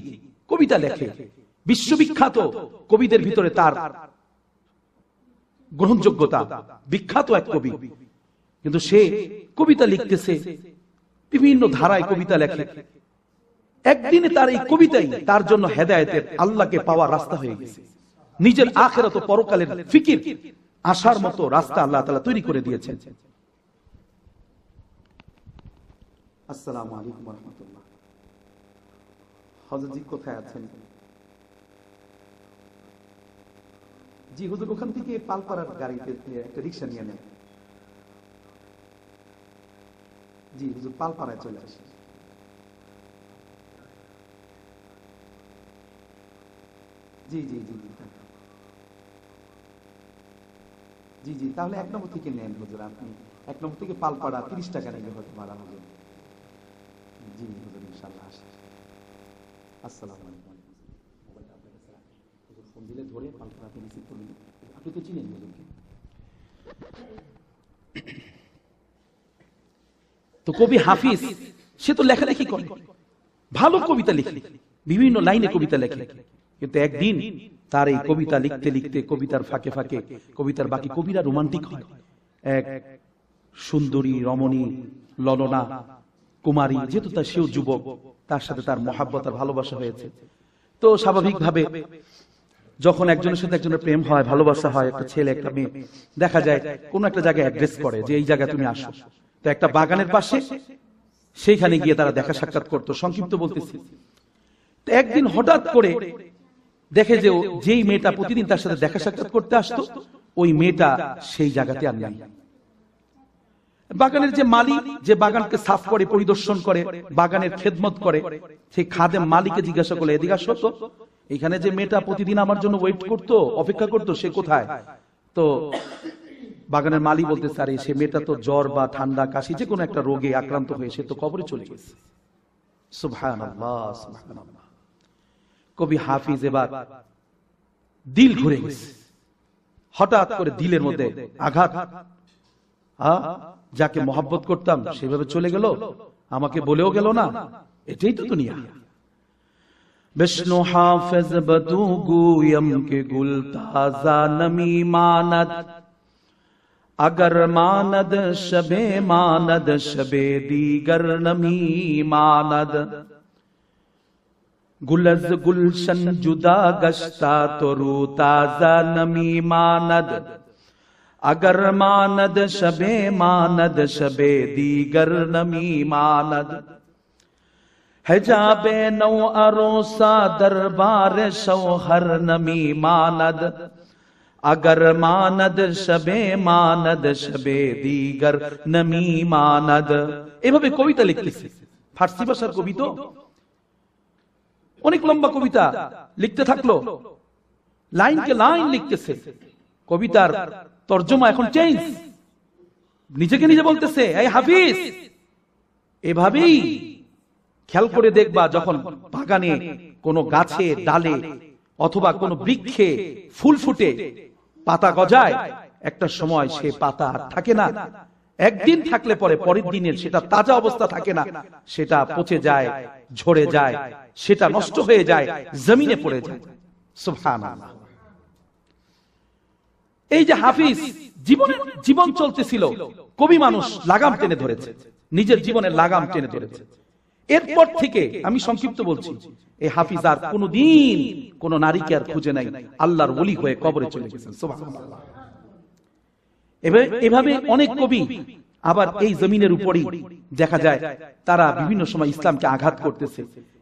কবিতা লেখে, বিশ্ববিখ্যাত কবিদের ভিতরে তার গ্রহণযোগ্যতা, বিখ্যাত এক কবি। কিন্তু সে কবিতা লিখতেছে, বিভিন্ন ধারায় কবিতা লেখে। একদিনে তার এই কবিতাই তার জন্য হেদায়েতের, আল্লাহকে পাওয়ার রাস্তা হয়ে গেছে। নিজের আখিরাত ও পরকালের ফিকির আসার মতো রাস্তা আল্লাহ তাআলা তৈরি করে দিয়েছেন। আসসালামু আলাইকুম ওয়া রাহমাতুল্লাহ। হযরত জি কোথায় আছেন? জি হুজুর, ওখান থেকে পালপাড়ার গাড়িতে একটা রিকশা নিয়ে নেন। জি হুজুর, পালপাড়ায় চলে আসেন। জি জি জি জি জি, তাহলে 1 নম্বর থেকে নেন হুজুর। আপনি 1 নম্বর থেকে পালপাড়া 30 টাকা নিলে হয়তো ভাড়া হবে। জি হুজুর, ইনশাআল্লাহ আসেন। আসসালামু আলাইকুম। মোবাইলটা আপনার কাছে হুজুর ফোন দিলে ধরে পালপাড়া আপনি রিসিভ করুন। আপনি তো চিনেন হুজুরকে। তো কবি হাফিজ সে তো লেখালেখি করে, ভালো কবিতা লিখে, বিভিন্ন লাইনে কবিতা লেখে। কিন্তু একদিন তার এই কবিতা লিখতে লিখতে কবিতার ফাঁকে ফাঁকে কবিতার বাকি কবিরা রোমান্টিক হয়। এক সুন্দরী রমণী ললনা কুমারী, যেহেতু তার সেও যুবক, তার সাথে তার মহাব্বত আর ভালোবাসা হয়েছে। তো স্বাভাবিকভাবে যখন একজনের সাথে একজনের প্রেম হয়, ভালোবাসা হয়, একটা ছেলে একটা মেয়ে দেখা যায় কোন একটা জায়গায় অ্যাড্রেস করে যে এই জায়গায় তুমি আসো। তো একটা বাগানের পাশে সেইখানে গিয়ে তারা দেখা সাক্ষাৎ করতো, সংক্ষিপ্ত বলতেছি। তো একদিন হঠাৎ করে দেখে যে যেই মেয়েটা প্রতিদিন তার সাথে দেখা সাক্ষাৎ করতে আসতো, ওই মেয়েটা সেই জায়গাতে আর নাই। বাগানের যে মালিক, যে বাগানকে সাফ করে, পরিদর্শন করে, বাগানের খেদমত করে, সেই খাদেম মালিককে জিজ্ঞাসা করলে, এদিকে আসো তো, এখানে যে মেয়েটা প্রতিদিন আমার জন্য ওয়েট করতো, অপেক্ষা করতো, সে কোথায়? তো বাগানের মালিক বলতে, স্যার সে মেয়েটা তো জ্বর বা ঠান্ডা কাশি যে কোনো একটা রোগে আক্রান্ত হয়ে সে তো কবরে চলে গেছে। সুবহানাল্লাহ সুবহানাল্লাহ। কবি হাফিজ এবার দিল ঘুরে গেছে, হঠাৎ করে দিলের মধ্যে আঘাত। যাকে মহব্বত করতাম সেভাবে চলে গেল, আমাকে বলেও গেল না, এটাই তো দুনিয়া। বিষ্ণু হাফিজ বদু গুয়ম কে গুল তাজা নমি মানদ, अगर मानद शबे मानद शबे दीगर नमी मानद, गुलज गुलशन जुदा गश्ता तो रू ताजा नमी मानद, अगर मानद शबे दीगर नमी मानद, है जाबे नौ अरोसा दरबार शौहर नमी मानद, अगर मानद शबे दीगर नमी मानद। এভাবে কবিতা লিখতেছে, ফার্সি ভাষার কবি তো, অনেক লম্বা কবিতা লিখতে থাকলো, লাইনকে লাইন লিখতেছে। কবিতার তর্জমা এখন চেঞ্জ, নিজেকে নিজে বলতেছে, এই হাফিজ। এভাবেই খেয়াল করে দেখবা, যখন বাগানে কোনো গাছে ডালে অথবা কোনো বৃক্ষে ফুল ফুটে, পাতা গজায়, একটা সময় সে পাতা আর থাকে না, একদিন থাকলে পরে পরের দিনের সেটা তাজা অবস্থা থাকে না, সেটা পচে যায়, ঝরে যায়, সেটা নষ্ট হয়ে যায়, জমিনে পড়ে যায়। সুবহানাল্লাহ। এই যে হাফিজ জীবন চলতেছিল, কবি মানুষ লাগাম টেনে ধরেছে, নিজের জীবনের লাগাম টেনে ধরেছে। এরপর থেকে আমি সংক্ষিপ্ত বলছি, এই হাফিজ আর কোনদিন কোন নারীকে আর খুঁজে নাই, আল্লাহর ওলি হয়ে কবরে চলে গেছেন। সুবহানাল্লাহ। এভাবে অনেক কবি আবার এই জমিনের উপরই দেখা যায় তারা বিভিন্ন সময় ইসলামকে আঘাত করতেছে।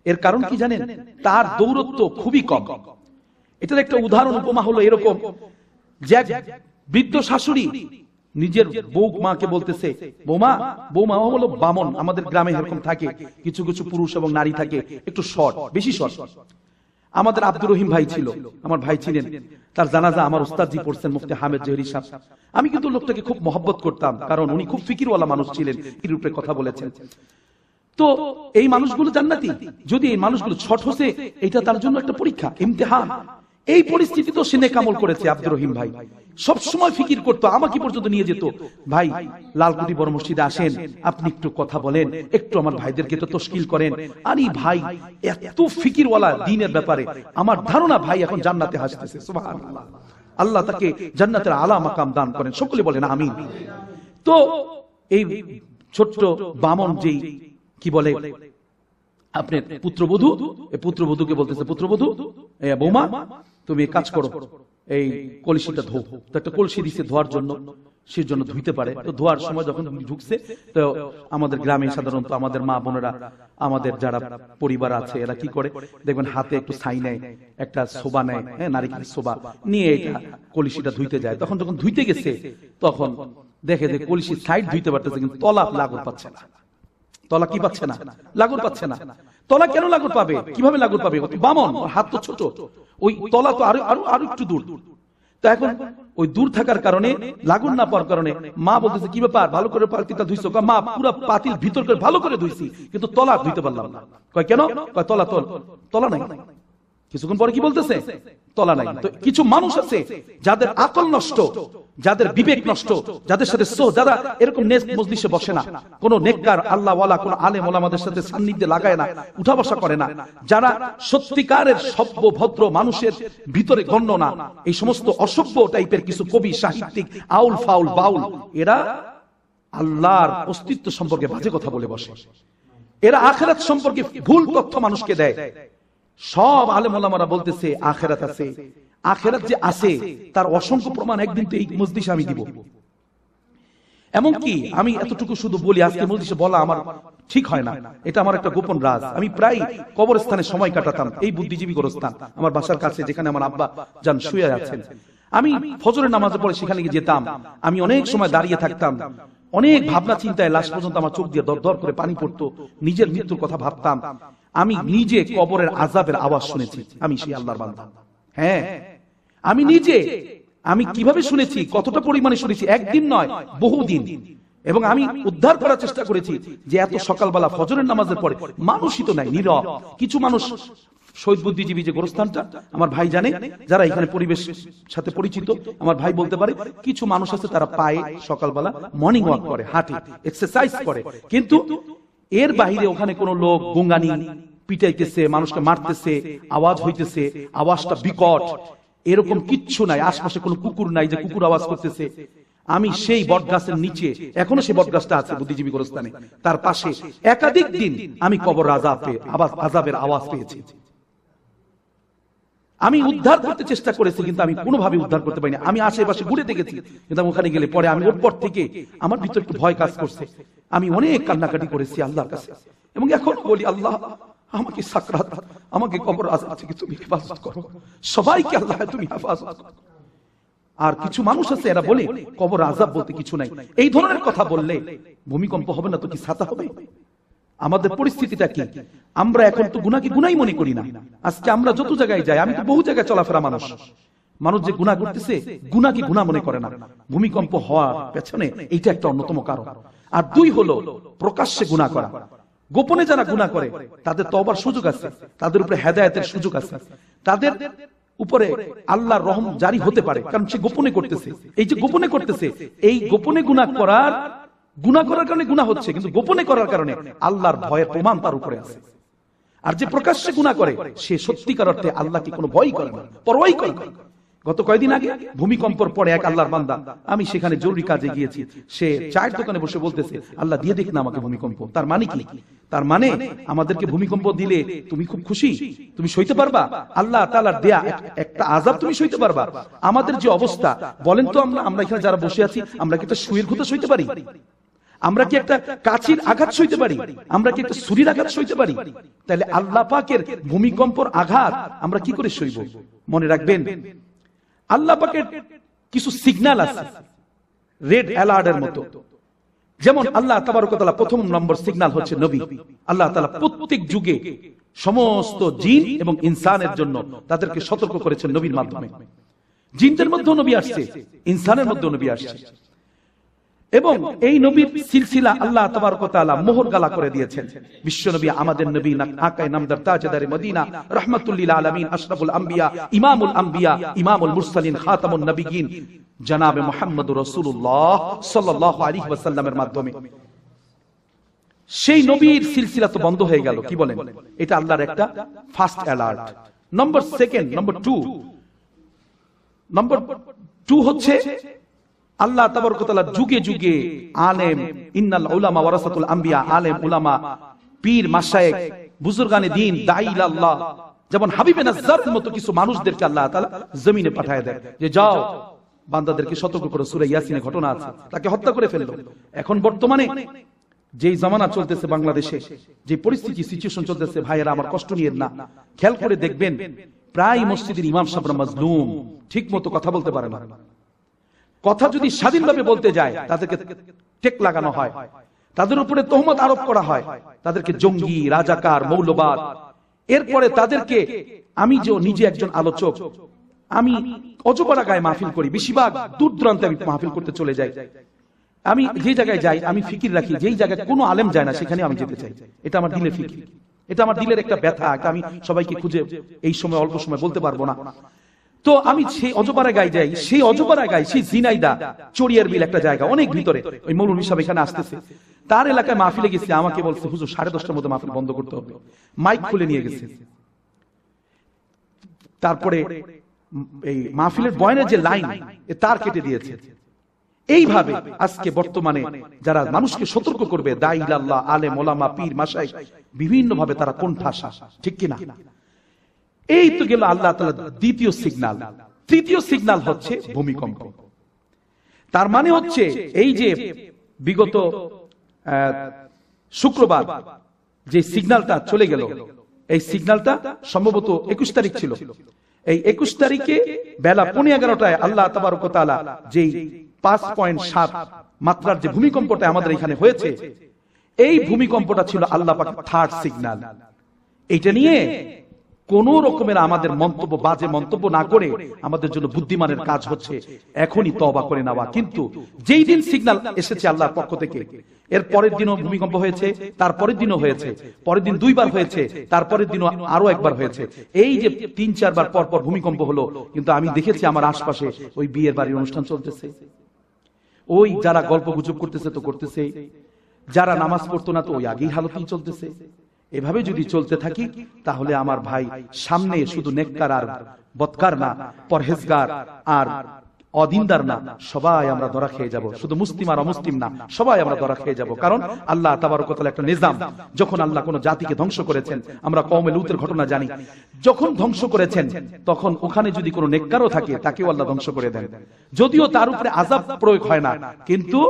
এর কারণ কি জানেন? তার দৌরত্ব খুবই কম। এটার একটা উদাহরণ উপমা হলো এরকম যে বৃদ্ধ শাশুড়ি নিজের বৌমাকে বলতেছে, বৌমা হলো বামন, আমাদের গ্রামে এরকম থাকে, কিছু কিছু পুরুষ এবং নারী থাকে একটু শর্ট, বেশি শর্ট। আমাদের আব্দুর রহিম ভাই ছিল, আমার ভাই ছিলেন, তার জানাজা আমার উস্তাদজি পড়ছেন, মুফতি হামেদ জহিরি সাহেব। আমি কিন্তু লোকটাকে খুব মহব্বত করতাম, কারণ উনি খুব ফিকিরওয়ালা মানুষ ছিলেন, এর উপরে কথা বলেছেন। তো এই মানুষগুলো জান্নাতি, যদি এই মানুষগুলো ছোট হচ্ছে, এটা তার জন্য একটা পরীক্ষা, ইমতিহান। এই পরিস্থিতি তো সে নেক আমল করেছে। আব্দুর রহিম ভাই সব সময় ফিকির করতো, আমাকে পর্যন্ত নিয়ে যেত, ভাই লালকুটি বড় মসজিদে আসেন, আপনি একটু কথা বলেন, একটু আমার ভাইদেরকে তো তশকিল করেন। আরে ভাই এত ফিকিরওয়ালা দিনের ব্যাপারে, আমার ধারণা ভাই এখন জান্নাতে হাসতেছে। সুবহানাল্লাহ। আল্লাহ তাকে জান্নাতের আলা মাকাম দান করেন, সকলে বলেন আমিন। তো এই ছোট্ট বামন যেই কি বলে আপনার পুত্রবধূ, এই পুত্রবধূকে বলতেছে, পুত্রবধূ বৌমা তুমি কাজ করো, এই কলসিটা ধো। তো একটা কলসি দিচ্ছে ধোয়ার জন্য, সে জন্য ধুইতে পারে। তো ধোয়ার সময় যখন ঢুকছে, তো আমাদের গ্রামে সাধারণত আমাদের মা বোনেরা, আমাদের যারা পরিবার আছে, এরা কি করে দেখবেন, হাতে একটু ছাই নেয়, একটা সোবা নেয়, নারিকেল সোবা নিয়ে এটা কলসিটা ধুইতে যায়। তখন যখন ধুইতে গেছে, তখন দেখে যে কলসি সাইড ধুইতে পারতেছে, কিন্তু তলা লাগর পাচ্ছে না। তলা কি পাচ্ছে না? লাগর পাচ্ছে না। তলা কেন লাগর পাবে? কিভাবে লাগর পাবে? বামন, হাত তো ছোট, ওই তলা তো আরো একটু দূর। তো এখন ওই দূর থাকার কারণে, লাগর না পাওয়ার কারণে মা বলতেছে, কি ব্যাপার, ভালো করে পাতিলটা ধুইছো? মা পুরো পাতিল ভিতর করে ভালো করে ধুইছি, কিন্তু তলা ধুইতে পারলাম না। কয় কেন? কয় তলা নাই। কিছুক্ষণ পরে কি বলতেছে? তলা নাই। তো কিছু মানুষ আছে যাদের আকল নষ্ট, যাদের বিবেক নষ্ট, যাদের সাথে যারা এরকম মজলিসে বসে না, কোন নেককার আল্লাহ ওয়ালা কোন আলেম ওলামাদের সাথে সান্নিধ্যে লাগায় না, উঠা বসা করে না, যারা সত্যিকারের সভ্য ভদ্র মানুষের ভিতরে গণ্য না, এই সমস্ত অসভ্য টাইপের কিছু কবি সাহিত্যিক আউল ফাউল বাউল, এরা আল্লাহর অস্তিত্ব সম্পর্কে বাজে কথা বলে বসে। এরা আখিরাত সম্পর্কে ভুল তথ্য মানুষকে দেয়। সব আলেম ওলামারা বলতেছে আখিরাত আছে, আখিরাত যে আছে তার অসংখ্য প্রমাণ একদিন তো এই মজলিসে আমি দিব। এমনকি আমি এতটুকু শুধু বলি, আজকে মজলিসে বলা আমার ঠিক হয় না, এটা আমার একটা গোপন রাজ। আমি প্রায় কবরস্থানে সময় কাটাতাম, এই বুদ্ধিজীবী গোরস্থান আমার বাসার কাছে, যেখানে আমার আব্বা জান শুয়ে আছেন। আমি ফজরের নামাজে পড়ে সেখানে গিয়ে যেতাম, আমি অনেক সময় দাঁড়িয়ে থাকতাম, অনেক ভাবনা চিন্তায় লাশ পর্যন্ত আমার চোখ দিয়ে দর দর করে পানি পড়তো, নিজের মৃত্যুর কথা ভাবতাম। আমি নিজে কবরের আযাবের আওয়াজ শুনেছি, আমি সেই আল্লাহর বান্দা। হ্যাঁ, আমি নিজে, আমি কিভাবে শুনেছি, কতটা পরিমাণে শুনেছি, একদিন নয় বহুদিন। এবং আমি উদ্ধার করার চেষ্টা করেছি যে এত সকালবেলা ফজরের নামাজের পরে মানুষই তো নাই, নীরব। কিছু মানুষ, শহীদ বুদ্ধিজীবী যে গোরস্থানটা আমার ভাই জানে, যারা এখানে পরিবেশ সাথে পরিচিত, আমার ভাই বলতে পারে, কিছু মানুষ আছে তারা পায়ে সকালবেলা মর্নিং ওয়াক করে, হাঁটে, এক্সারসাইজ করে, কিন্তু এর বাইরে ওখানে কোন লোক গুঙ্গানি পিটাইতেছে, মানুষকে মারতেছে, আওয়াজ হইতেছে, আওয়াজটা বিকট, এরকম কিচ্ছু নাই। আশপাশে কোনো কুকুর নাই যে কুকুর আওয়াজ করতেছে। আমি সেই বটগাছের নিচে, এখনো সেই বটগাছটা আছে বুদ্ধিজীবী গোরস্থানে, তার পাশে একাধিক দিন আমি কবর আযাবের আওয়াজ পেয়েছি। আমি উদ্ধার করতে চেষ্টা করেছি, কিন্তু আমি কোনোভাবে উদ্ধার করতে পারিনি। আমি আশেপাশে ঘুরে দেখেছি, কিন্তু ওখানে গেলে পরে আমি ওর পর থেকে আমার ভিতর একটু ভয় কাজ করছে। আমি অনেক কান্নাকাটি করেছি আল্লাহর কাছে, এবং এখন বলি, আল্লাহ আমাকে সাকরাত, আমাকে কবর আযাব থেকে তুমি হেফাজত করো, সবাইকে আল্লাহ তুমি হেফাজত করো। আর কিছু মানুষ আছে এরা বলে কবর আযাব বলতে কিছু নাই। এই ধরনের কথা বললে ভূমিকম্প হবে না তো কি ছাতা হবে? আমাদের পরিস্থিতিটা কি? আমরা এখন তো গুনাহকে গুনাহই মনে করি না। আজকে আমরা যত জায়গায় যাই, আমি তো বহু জায়গায় চলাফেরা, মানুষ যে গুনাহ করতেছে, গুনাহকে গুনাহ মনে করে না। ভূমিকম্প হওয়ার পেছনে এইটা একটা অন্যতম কারণ। আর দুই হলো প্রকাশ্যে গুনাহ করা। গোপনে যারা গুনাহ করে তাদের তওবার সুযোগ আছে, তাদের উপরে হেদায়েতের সুযোগ আছে, তাদের উপরে আল্লাহর রহম জারি হতে পারে, কারণ সে গোপনে করতেছে। এই যে গোপনে করতেছে, এই গোপনে গুনাহ করার কারণে গুনাহ হচ্ছে, কিন্তু গোপনে করার কারণে আল্লাহর ভয়ের প্রমাণ তার উপরে আছে। আর যে প্রকাশ্যে গুনাহ করে সে সত্যিকার অর্থে আল্লাহকে কোনো ভয় করে না, পরোয়াই করে না। গত কয়েকদিন আগে ভূমিকম্পর পরে এক আল্লাহর বান্দা, আমি সেখানে জরুরি কাজে গিয়েছি, সে চায়ের দোকানে বসে বলতেছে, আল্লাহ দিয়ে দেখ না আমাকে ভূমিকম্প। তার মানে কি? তার মানে আমাদেরকে ভূমিকম্প দিলে তুমি খুব খুশি, তুমি সইতে পারবা? আল্লাহ তাআলার দেয়া একটা আযাব তুমি সইতে পারবা? আমাদের যে অবস্থা বলেন তো, আমরা এখানে যারা বসে আছি, আমরা কি একটা সুইয়ের ঘুঁতো সইতে পারি? আমরা কি একটা কাচির আঘাত সইতে পারি? আমরা কি একটা ছুরির আঘাত সইতে পারি? তাহলে আল্লাহ পাকের ভূমিকম্পর আঘাত আমরা কি করে সইব? মনে রাখবেন, আল্লাহ পাকের কিছু সিগন্যাল আছে রেড অ্যালার্টের মতো। যেমন আল্লাহ তাবারক ওয়া তাআলা প্রথম নম্বর সিগন্যাল হচ্ছে নবী। আল্লাহ তাআলা প্রত্যেক যুগে সমস্ত জিন এবং ইনসানের জন্য তাদেরকে সতর্ক করেছেন নবীর মাধ্যমে। জিনদের মধ্যেও নবী আসছে, ইনসানের মধ্যেও নবী আসছে, এবং এই নবীর সিলসিলা আল্লাহ তাবারক ওয়া তাআলা মোহর গালা করে দিয়েছেন। বিশ্ব নবী, আমাদের নবী, আকায়ে নামদার, তাজদারে মদিনা, রাহমাতুল লিল আলামিন, আশরাফুল আম্বিয়া, ইমামুল আম্বিয়া, ইমামুল মুরসালিন, খাতামুন নবিয়্যিন জনাবে মুহাম্মদুর রাসূলুল্লাহ সাল্লাল্লাহু আলাইহি ওয়াসাল্লামের মাধ্যমে সেই নবীর সিলসিলা তো বন্ধ হয়ে গেল। কি বলেন? এটা আল্লাহর একটা ফার্স্ট অ্যালার্ট। নম্বর টু হচ্ছে আল্লাহ তাবারক ওয়া তাআলা যুগে যুগে আলেম, ইন্নাল উলামা ওয়ারাসাতুল আম্বিয়া, আলেম উলামা, পীর মাশায়েখ, বুজুর্গানে দ্বীন, দাঈ ইলাল্লাহ, যেমন হাবিবে নাজ্জারের মতো কিছু মানুষদেরকে আল্লাহ তাআলা জমিনে পাঠিয়ে দেয় যে যাও বান্দাদেরকে সতর্ক করো, সূরা ইয়াসিনে ঘটনা আছে, তাকে হত্যা করে ফেললো। এখন বর্তমানে যেই জামানা চলতেছে বাংলাদেশে, যে পরিস্থিতি সিচুয়েশন চলতেছে, ভাইয়েরা আমার কষ্ট নিয়েন না, খেয়াল করে দেখবেন প্রায় মসজিদের ইমাম সাহেবরা মাজলুম, ঠিক মতো কথা বলতে পারে না। কথা যদি স্বাধীনভাবে বলতে যায় তাদেরকে টেক লাগানো হয়, তাদের উপরে তহমত আরোপ করা হয়, তাদেরকে জঙ্গি, রাজাকার, মৌলবাদ। এরপরে তাদেরকে, আমি যে নিজে একজন আলোচক, আমি অজপাড়া গায়ে মাহফিল করি, বেশিরভাগ দূর দূরান্তে আমি মাহফিল করতে চলে যাই। আমি যে জায়গায় যাই আমি ফিকির রাখি, যেই জায়গায় কোনো আলেম যায় না সেখানে আমি যেতে চাই। এটা আমার দিলের ফিকির, এটা আমার দিলের একটা ব্যথা, আমি সবাইকে খুঁজে এই সময় অল্প সময় বলতে পারবো না। তো আমি সেই অজপাড়া গায়ে যাই, সেই অজপাড়া গায়ে, সেই জিনাইদা চড়িয়ার বিল একটা জায়গা অনেক ভিতরে, ওই মৌলভী সাহেব এখানে আসতেছে, তার এলাকায় মাহফিলে গেছে, আমাকে বলছে হুজুর 10:30টার মধ্যে মাহফিল বন্ধ করতে হবে, মাইক খুলে নিয়ে গেছে। তারপরে এই মাহফিলের বয়ানের যে লাইন, তার কেটে দিয়েছে। এইভাবে আজকে বর্তমানে যারা মানুষকে সতর্ক করবে, দাঈ ইলাল্লাহ, আলেম ওলামা, পীর মাশায়েখ, বিভিন্ন ভাবে তারা কোণঠাসা, ঠিক কিনা? এই তো গেল আল্লাহ তাআলার দ্বিতীয় সিগন্যাল। তৃতীয় সিগন্যাল হচ্ছে ভূমিকম্প। তার মানে হচ্ছে এই যে বিগত শুক্রবার যে সিগন্যালটা চলে গেল, এই সিগন্যালটা সম্ভবত 21 তারিখ ছিল। এই 21 তারিখে বেলা 11:15টায় আল্লাহ তাবারক ওয়া তাআলা যেই 5.7 মাত্রার যে ভূমিকম্পটা আমাদের এখানে হয়েছে, এই ভূমিকম্পটা ছিল আল্লাহ পাকের থার্ড সিগন্যাল। এইটা নিয়ে কোন রকমের আমাদের মন্তব্য, বাজে মন্তব্য না করে আমাদের জন্য বুদ্ধিমানের কাজ হচ্ছে এখনই তওবা করে নেওয়া। কিন্তু যেই দিন সিগন্যাল এসেছে আল্লাহর পক্ষ থেকে, এর পরের দিনও ভূমিকম্প হয়েছে, তার পরের দিনও হয়েছে, পরের দিন 2 বার হয়েছে, তারপরের দিনও আরো একবার হয়েছে। এই যে 3-4 বার পর পর ভূমিকম্প হলো, কিন্তু আমি দেখেছি আমার আশপাশে ওই বিয়ের বাড়ির অনুষ্ঠান চলতেছে, ওই যারা গল্প গুজব করতেছে তো করতেছে, যারা নামাজ পড়তো না তো ওই আগেই হালতই চলতেছে। এভাবে যদি চলতে থাকি তাহলে আমার ভাই সামনে শুধু নেককার আর বদকার না, পরহেজগার আর অদিনদার না, সবাই আমরা ধরা খেয়ে যাব। শুধু মুসলিম আর অমুসলিম না, সবাই আমরা ধরা খেয়ে যাব। কারণ আল্লাহ তাবারক ওয়া তাআলা একটা নিজাম, যখন আল্লাহ কোন জাতিকে ধ্বংস করেছেন, আমরা কওমে লূতের ঘটনা জানি, যখন ধ্বংস করেছেন তখন ওখানে যদি কোনো নেককারও থাকে তাকেও আল্লাহ ধ্বংস করে দেন। যদিও তার উপরে আযাব প্রয়োগ হয় না, কিন্তু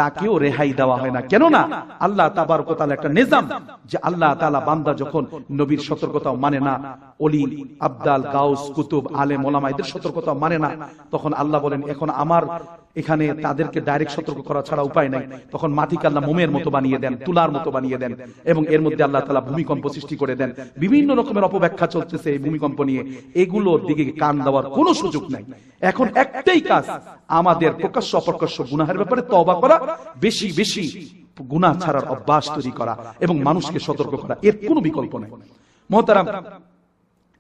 তাকেও রেহাই দেওয়া হয় না। কেননা আল্লাহ তাবারক ওয়া তাআলা একটা নিজাম, যে আল্লাহ তাআলা বান্দা যখন নবীর সতর্কতাও মানে না, ওলি আবদাল গাউস কুতুব আলেম ওলামা এদের সতর্কতাও মানে না, তখন আল্লাহ বলেন এখন আমার এখানে তাদেরকে ডাইরেক্ট সতর্ক করা ছাড়া উপায় নাই। তখন মাটিকে আল্লাহ মোমের মতো বানিয়ে দেন, তুলার মতো বানিয়ে দেন, এবং এর মধ্যে আল্লাহ তাআলা ভূমিকম্প সৃষ্টি করে দেন। বিভিন্ন রকমের অপব্যাখ্যা চলতেছে এই ভূমিকম্প নিয়ে, এগুলোর দিকে কান দেওয়ার কোনো সুযোগ নাই। এখন একটাই কাজ, আমাদের প্রকাশ্য অপ্রকাশ্য গুনাহের ব্যাপারে তওবা করা, বেশি বেশি গুনাহ ছাড়ার অভ্যাস তৈরি করা এবং মানুষকে সতর্ক করা, এর কোনো বিকল্প নাই। মুহতারাম,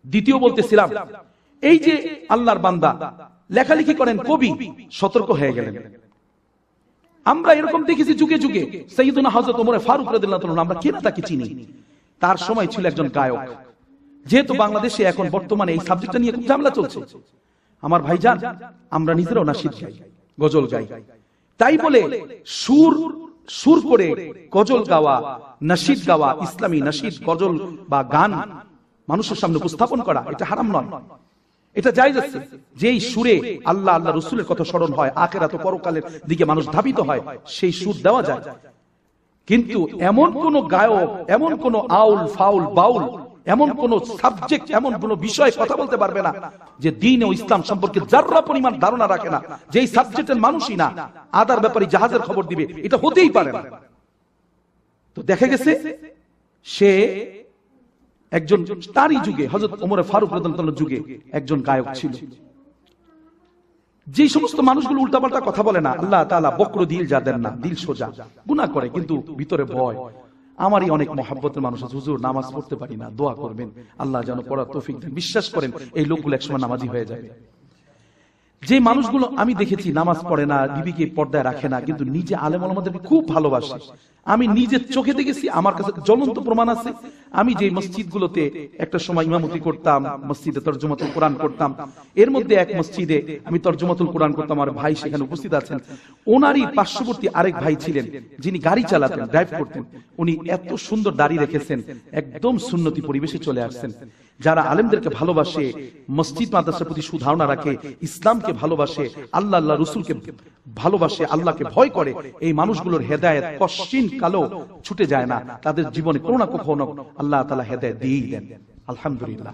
দ্বিতীয় বলতেছিলাম এই যে আল্লাহর বান্দা লেখালেখি করেন, কবি, সতর্ক হয়ে গেলেন। আমরা এরকম দেখেছি যুগে যুগে। সাইয়্যিদুনা হযরত ওমর ফারুক রাদিয়াল্লাহু তাআলা, আমরা কেন তাকে চিনি? তার সময় ছিল একজন গায়ক। যেহেতু বাংলাদেশে এখন বর্তমানে এই সাবজেক্টটা নিয়ে খুব ঝামেলা চলছে, আমার ভাইজান আমরা নিজেরাও নাশিদ গাই, গজল গাই। তাই বলে সুর করে গজল গাওয়া, নাশিদ গাওয়া, ইসলামী নাশিদ, গজল বা গান মানুষের সামনে উপস্থাপন করা, এটা হারাম নয়, এটা জায়েজ আছে। যেই সুরে আল্লাহ আল্লাহ রাসূলের কথা স্মরণ হয়, আখিরাত ও পরকালের দিকে মানুষ ধাবিত হয়, সেই সুর দেওয়া যায়। কিন্তু এমন কোন গায়ক, এমন কোন আউল ফাউল বাউল, এমন কোন সাবজেক্ট, এমন কোন বিষয় কথা বলতে পারবে না যে দ্বীন ও ইসলাম সম্পর্কে যাররা পরিমাণ ধারণা রাখে না, যেই সাবজেক্টের মানুষই না, আদার ব্যাপারে জাহাজের খবর দিবে, এটা হতেই পারে না। তো দেখা গেছে সে একজন, তারই যুগে হযরত ওমর ফারুক রাদিয়াল্লাহু তাআলার যুগে একজন গায়ক ছিল। যে সমস্ত মানুষগুলো উল্টাপাল্টা কথা বলে না, আল্লাহ তাআলা বক্র দিল যাদের না, দিল সোজা, গুনাহ করে কিন্তু ভিতরে ভয়। আমারই অনেক মহব্বতের মানুষ আছে, হুজুর নামাজ পড়তে পারি না, দোয়া করবেন আল্লাহ যেন পড়ার তৌফিক দেন। বিশ্বাস করেন এই লোকগুলো একসময় নামাজি হয়ে যাবে। যে মানুষগুলো আমি দেখেছি নামাজ পড়ে না, বিবিকে পর্দায় রাখে না, কিন্তু নিজে আলেম ওলামাদেরকে খুব ভালোবাসে। আমি নিজের চোখে দেখেছি, আমার কাছে জ্বলন্ত প্রমাণ আছে। আমি যে মসজিদগুলোতে একটা সময় ইমামতি করতাম, মসজিদে তরজমাতুল কোরআন করতাম, এর মধ্যে এক মসজিদে আমি তরজমাতুল কোরআন করতাম, আমার ভাই সেখানে উপস্থিত আছেন। ওনারই পার্শ্ববর্তী আরেক ভাই ছিলেন যিনি গাড়ি চালাতেন, ড্রাইভ করতেন। উনি এত সুন্দর দাড়ি রেখেছেন, একদম সুন্নতি পরিবেশে চলে আসছেন। যারা আলেমদেরকে ভালোবাসে, মসজিদ মাদ্রাসার প্রতি সুধারণা রাখে, ইসলামকে ভালোবাসে, আল্লাহ আল্লাহ রসুলকে ভালোবাসে, আল্লাহকে ভয় করে, এই মানুষগুলোর হেদায়েত কশিন কালো ছুটে যায় না। তাদের জীবনে কোনো না কখনো আল্লাহ তাআলা হেদায়েত দিয়েই দেন, আলহামদুলিল্লাহ।